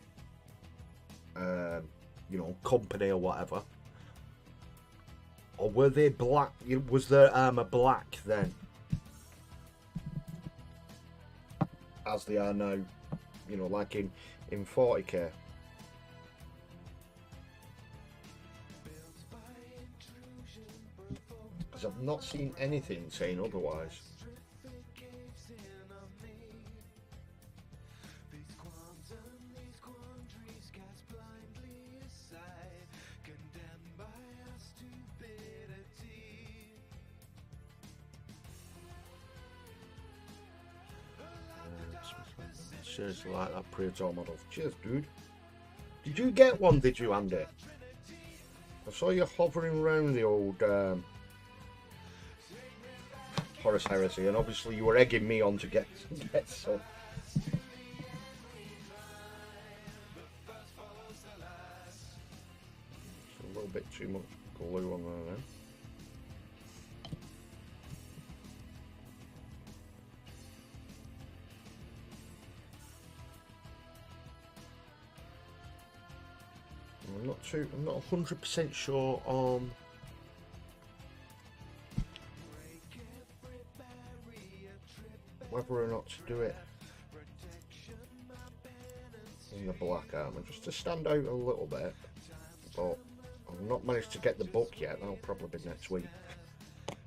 you know, company or whatever, or were they black? Was their armour black then, as they are now? You know, like in 40k. Because I've not seen anything saying otherwise. Seriously, like that Praetor model. Cheers, dude. Did you get one, did you, Andy? I saw you hovering around the old Horus Heresy, and obviously you were egging me on to get some. It's a little bit too much glue on there now. I'm not 100% sure on whether or not to do it in the black armour, just to stand out a little bit, but I've not managed to get the book yet. That'll probably be next week,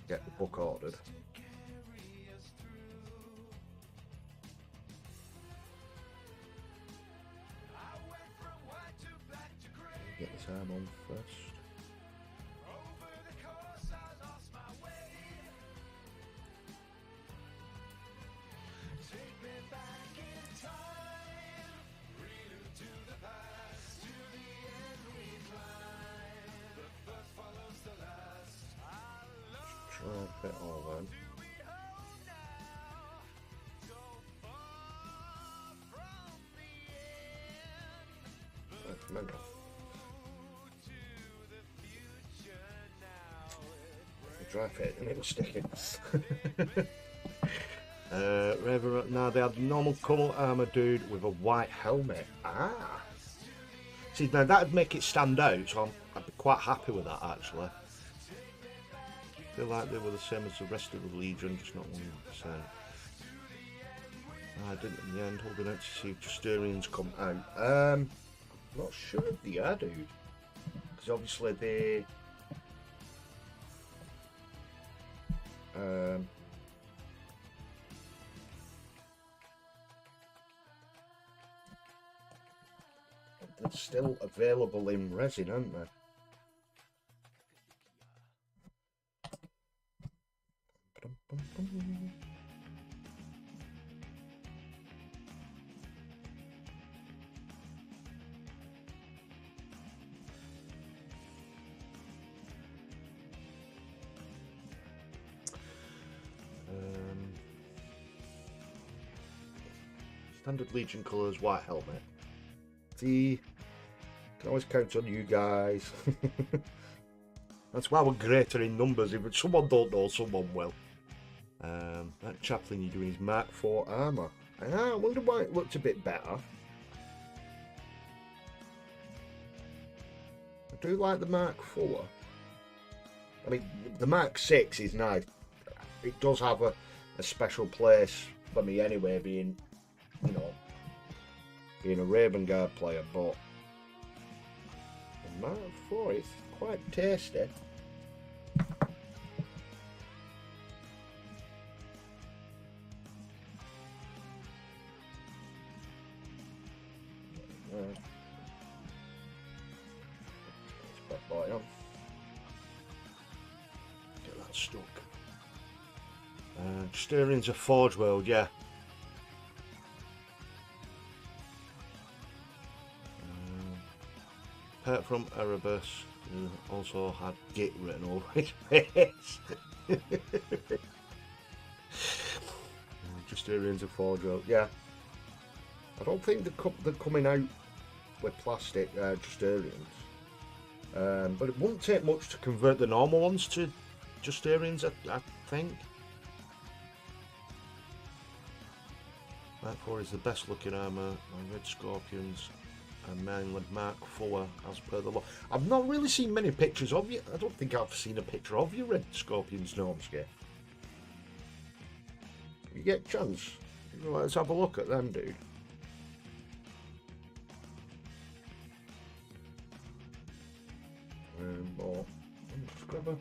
get the book ordered. Get this arm on first. Try a bit all then. That's mental. Dry fit and it was sticking. Now they had normal colour armour, dude, with a white helmet. Ah, see, now that'd make it stand out, so I'd be quite happy with that actually. I feel like they were the same as the rest of the Legion, just not 100%. I didn't in the end, holding out to see if Justinians come out. I'm not sure if they are, dude, because obviously they they're still available in resin, aren't they? Standard Legion colours, white helmet. See, can always count on you guys. That's why we're greater in numbers. If someone don't know, someone will. That chaplain you're doing is Mark IV armour. I wonder why it looked a bit better. I do like the Mark IV. I mean, the Mark VI is nice. It does have a special place for me anyway, being, you know, being a Raven Guard player, but the Mark IV is quite tasty. Get that stuck. Steering's a Forge World, yeah. Apart from Erebus, who also had Git written over his face. Steering's a Forge World, yeah. I don't think they're coming out with plastic Justerians. But it wouldn't take much to convert the normal ones to Justerians, I think. Mark IV is the best looking armour. My Red Scorpions and mainland Mark IV as per the law. I've not really seen many pictures of you. I don't think I've seen a picture of you Red Scorpions, Normsky. You get a chance, let's have a look at them, dude. We've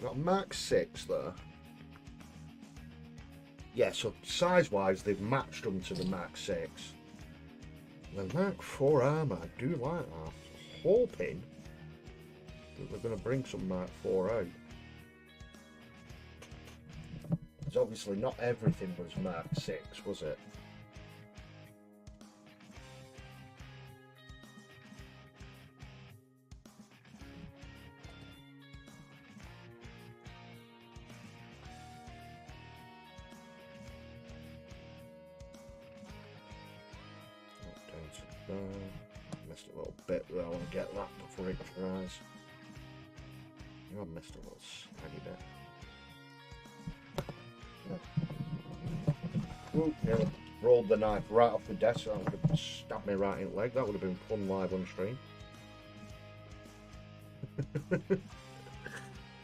got Mark VI there. Yeah, so size-wise, they've matched them to the Mark VI. The Mark IV armour, I do like that. Hoping that they're going to bring some Mark IV out. Because obviously not everything was Mark VI, was it? Missed a little bit there. I want to get that before it dries. I missed a little tiny bit. Ooh, nearly rolled the knife right off the desk. That would have stabbed me right in the leg. That would have been fun live on stream.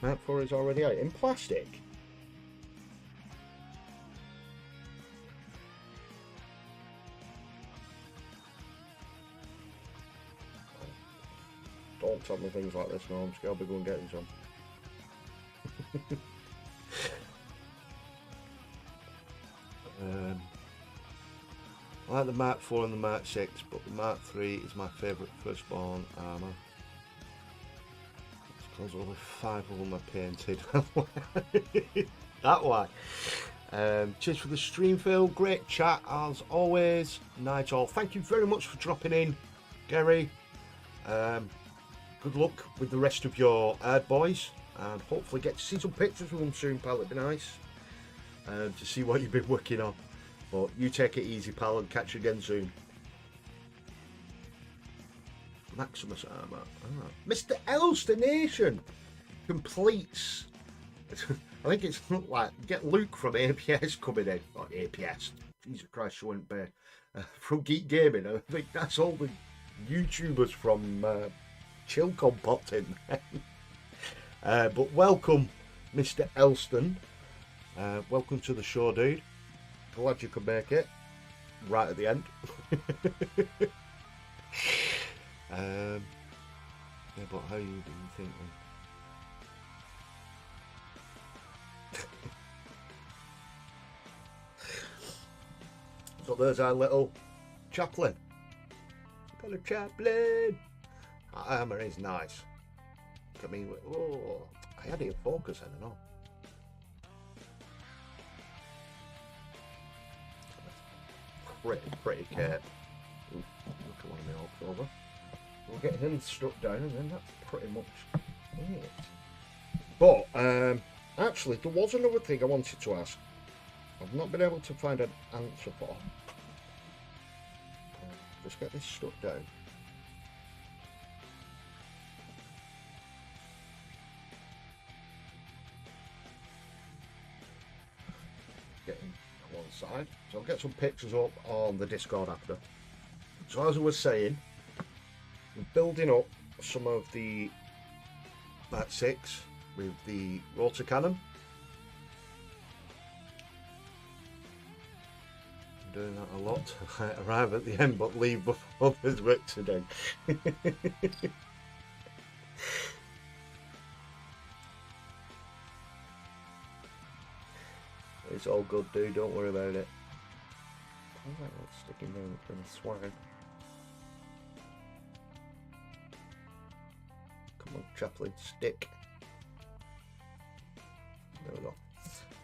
Mark IV is already out in plastic. Don't tell me things like this, no. I'll be going getting some. I like the Mark IV and the Mark VI, but the Mark III is my favourite firstborn armour. It's because only 5 of them are painted. That why. Cheers for the stream, Phil. Great chat as always. Night all. Thank you very much for dropping in, Gary. Good luck with the rest of your ad boys, and hopefully get to see some pictures of them soon, pal. It'd be nice to see what you've been working on. But you take it easy, pal, and catch you again soon. Maximus armor. Mr. Elstonation completes. I think it's not like get Luke from APS coming in. Not APS. Jesus Christ, she wouldn't be from Geek Gaming. I think that's all the YouTubers from Chillcon popped in. But welcome, Mr. Elston. Welcome to the show, dude. Glad you could make it right at the end. Yeah, but how do you think then? So there's our little chaplain. Got a chaplain. That armour is nice. I mean, oh, I had it in focus, I don't know. Pretty cape. Ooh, look at one of my orcs over. We'll get him struck down, and then that's pretty much it. But actually, there was another thing I wanted to ask. I've not been able to find an answer for. Just get this stuck down. side. So I'll get some pictures up on the Discord after. So as I was saying, we're building up some of the Mark 6 with the rotor cannon. I'm doing that a lot. I arrive at the end but leave before there's work to do. It's all good, dude. Don't worry about it. Alright, let's stick him down for the swag. Come on, Chaplain, stick. There we go.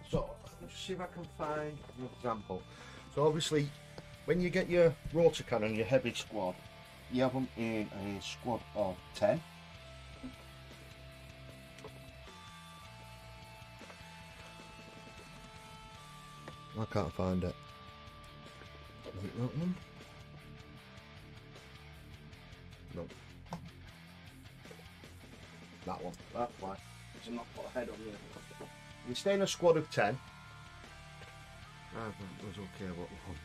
So, let's just see if I can find an example. So, obviously, when you get your rotor cannon, your heavy squad, you have them in a squad of 10. I can't find it. Is it that one? No. That one. That's why. It's not put a head on here. You stay in a squad of 10. That was okay, what one?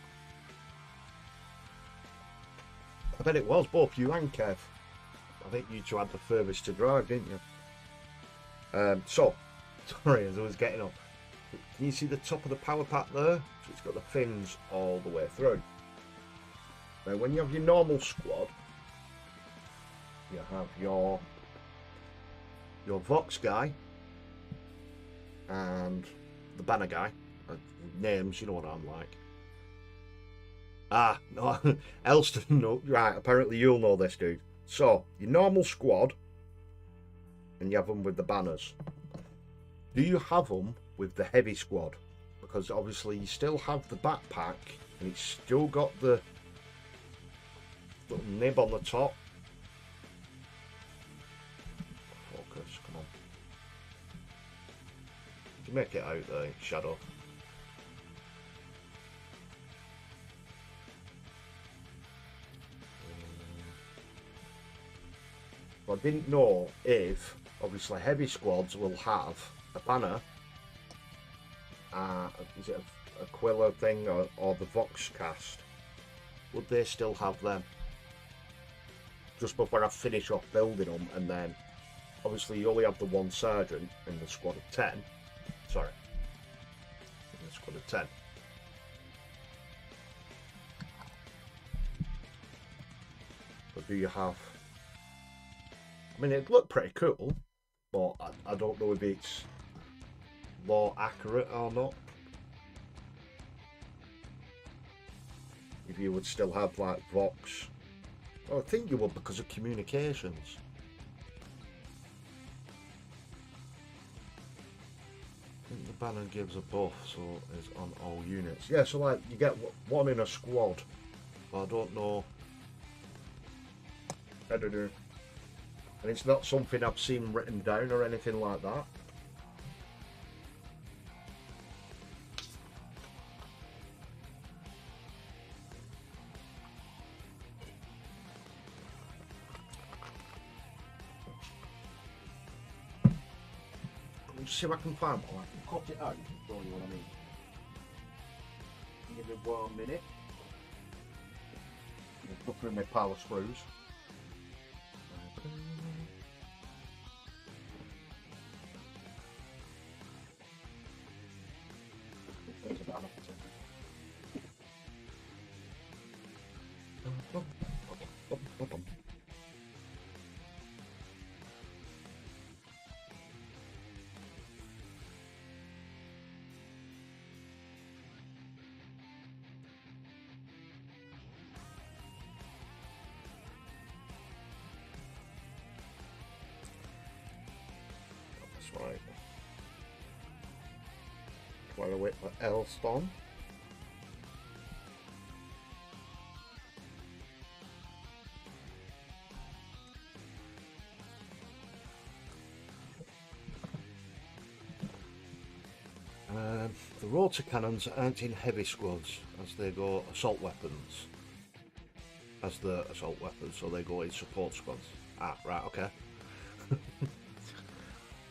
I bet it was both you and Kev. I think you two had the furthest to drive, didn't you? So, sorry, as I was getting up. Can you see the top of the power pack there? So it's got the fins all the way through. Now when you have your normal squad, you have your Vox guy and the banner guy. Names, you know what I'm like. Ah, no, Elston, no, right, apparently you'll know this, dude. So, your normal squad, and you have them with the banners. Do you have them with the heavy squad? Because obviously you still have the backpack and it's still got the little nib on the top. Focus, come on. Did you make it out there, Shadow? I didn't know if obviously heavy squads will have a banner. Is it a Quilla thing or the Vox cast? Would they still have them? Just before I finish off building them, and then obviously you only have the one sergeant in the squad of 10. Sorry, in the squad of 10. But do you have? I mean, it'd look pretty cool, but I don't know if it's more accurate or not. If you would still have like Vox. Well, I think you would because of communications. I think the banner gives a buff, so it's on all units. Yeah, so like you get one in a squad. But I don't know. I don't know. And it's not something I've seen written down or anything like that. See if I can find one. I can cut it out and show you what I mean. Give it 1 minute. Look through my pile of screws. Right. While I wait for Elston. The rotor cannons aren't in heavy squads as they go assault weapons. As the assault weapons, so they go in support squads. Ah, right, okay.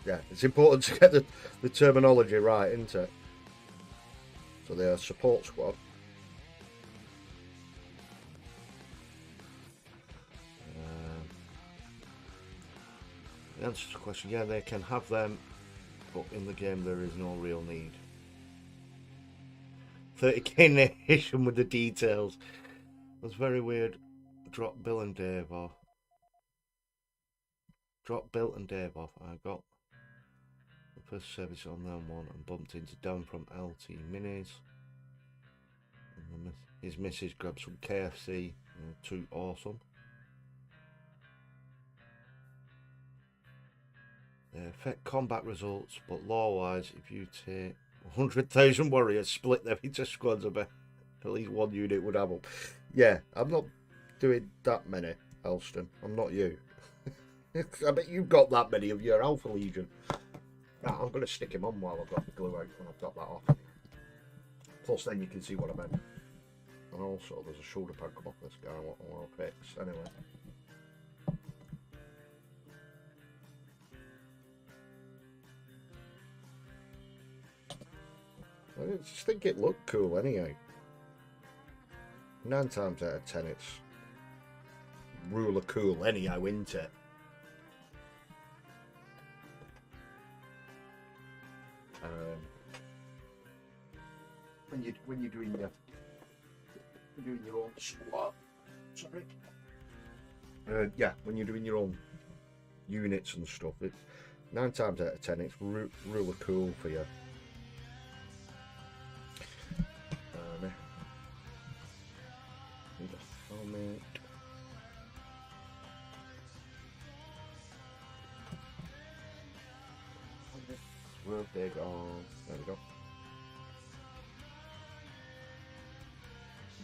Yeah, it's important to get the terminology right, isn't it? So they're a support squad. The answer to the question, yeah, they can have them, but in the game there is no real need. 30k nation with the details. That's very weird. Drop Bill and Dave off. Drop Bill and Dave off. I got the first service on that one and bumped into Dan from LT Minis. And his missus grabbed some KFC. Too awesome. They affect combat results, but law-wise, if you take 100,000 warriors, split them into squads, I bet at least one unit would have them. Yeah, I'm not doing that many, Elston. I'm not you. I bet you've got that many of your Alpha Legion. Right, I'm going to stick him on while I've got the glue out when I've got that off. Plus then you can see what I meant. And also there's a shoulder pad come off this guy, what I want to fix. Anyway. I just think it looked cool anyhow. 9 times out of 10 it's ruler cool anyhow, isn't it? When you're doing your own squad, sorry. Yeah, when you're doing your own units and stuff, it's 9 times out of 10 it's ruler cool for you. There we go.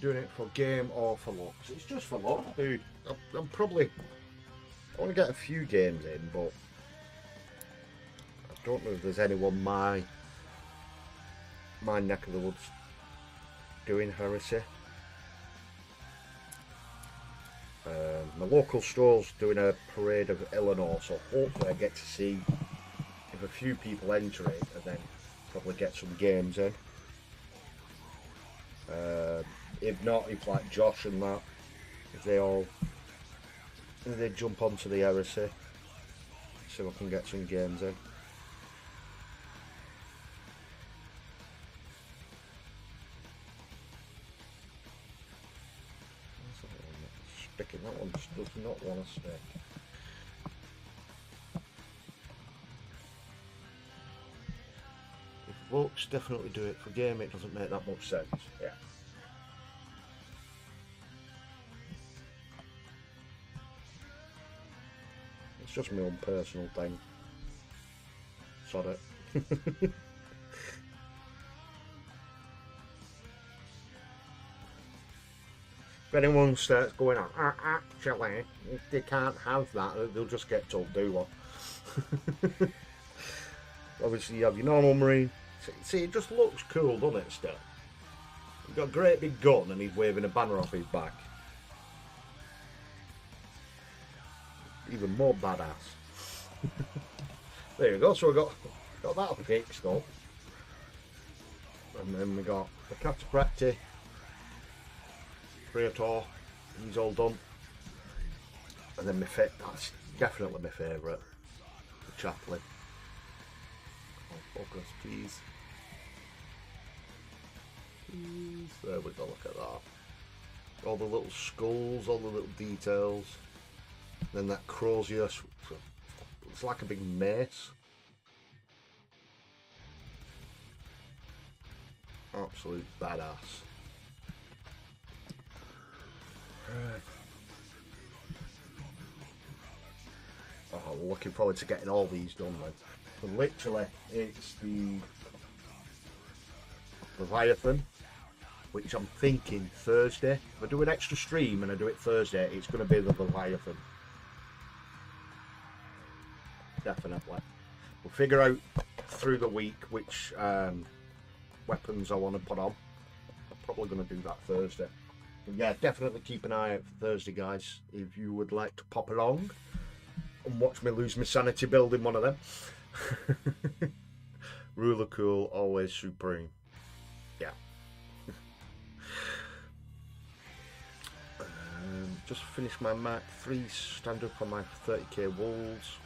Doing it for game or for looks? It's just for looks, dude. I'm probably... I want to get a few games in, but I don't know if there's anyone my neck of the woods doing Heresy. My local store's doing a parade of Eleanor, so hopefully I get to see if a few people enter it and then probably get some games in. If not, if like Josh and that, if they jump onto the Heresy, so I can get some games in. Sticking, that one does not want to stick. Looks definitely do it. For game it doesn't make that much sense. Yeah. It's just my own personal thing. Sod it. If anyone starts going on, actually, they can't have that, they'll just get told do what. Obviously you have your normal Marine. See, it just looks cool, doesn't it, still? He's got a great big gun and he's waving a banner off his back. Even more badass. There you go, so we got that fixed up. And then we got the Cataphracti, Praetor, he's all done. And then that's definitely my favourite, the Chaplain. Focus, please. There we go, look at that. All the little skulls, all the little details. Then that crozier, it's like a big mace. Absolute badass. Right. Oh, we're looking forward to getting all these done then. So literally, it's the Leviathan, which I'm thinking Thursday. If I do an extra stream and I do it Thursday, it's going to be the Leviathan. Definitely. We'll figure out through the week which weapons I want to put on. I'm probably going to do that Thursday. But yeah, definitely keep an eye out for Thursday, guys, if you would like to pop along and watch me lose my sanity building one of them. Ruler cool, always supreme. Yeah, just finished my Mark 3 stand up on my 30k wolves.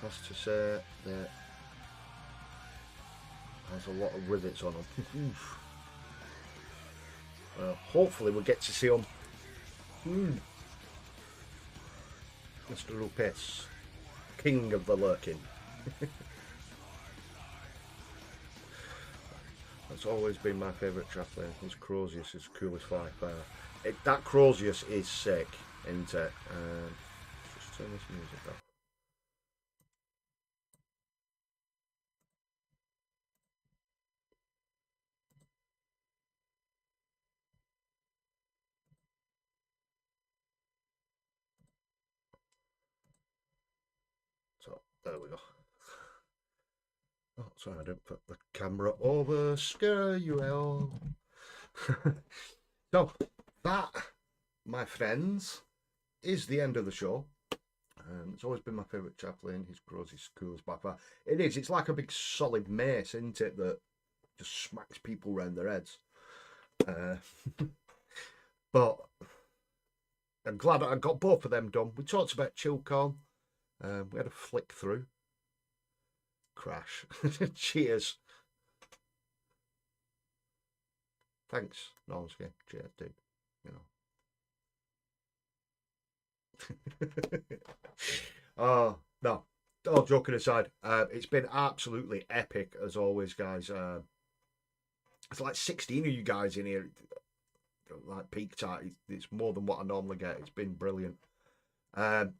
Has to say that there's a lot of rivets on them. Hopefully we'll get to see them. Mr. Lupes, king of the lurking. That's always been my favourite chaplain. His Crozius is cool as fly. That Crozius is sick, isn't it? Just turn this music off. So, there we go. Oh, sorry, I didn't put the camera over. Scare you all. So, that, my friends, is the end of the show. It's always been my favourite chaplain. His Crozius is cool as by far. It is. It's like a big solid mace, isn't it? That just smacks people round their heads. But I'm glad I got both of them done. We talked about Chillcon. We had a flick through. Crash. Cheers. Thanks, Nonsky. Cheers, dude. You know. Oh, no. All joking aside, it's been absolutely epic as always, guys. It's like 16 of you guys in here. Like peak time. It's more than what I normally get. It's been brilliant.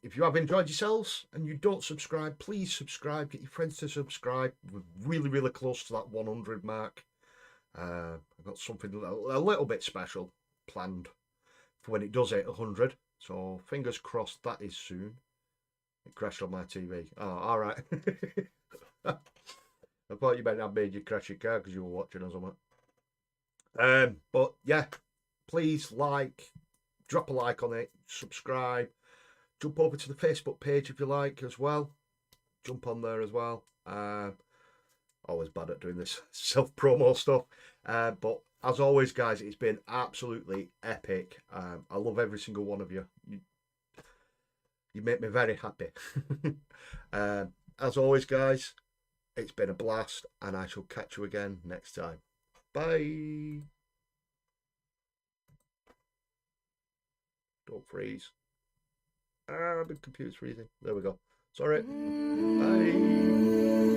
If you have enjoyed yourselves and you don't subscribe, please subscribe. Get your friends to subscribe. We're really, really close to that 100 mark. I've got something a little bit special planned for when it does hit 100. So fingers crossed that is soon. It crashed on my TV. Oh, all right. I thought you meant I made you crash your car because you were watching or something. But yeah, please drop a like on it, subscribe. Jump over to the Facebook page if you like as well. Jump on there as well. Always bad at doing this self-promo stuff. But as always, guys, it's been absolutely epic. I love every single one of you. You make me very happy. As always, guys, it's been a blast, and I shall catch you again next time. Bye. Don't freeze. Ah, the computer's freezing. There we go. Sorry. Bye.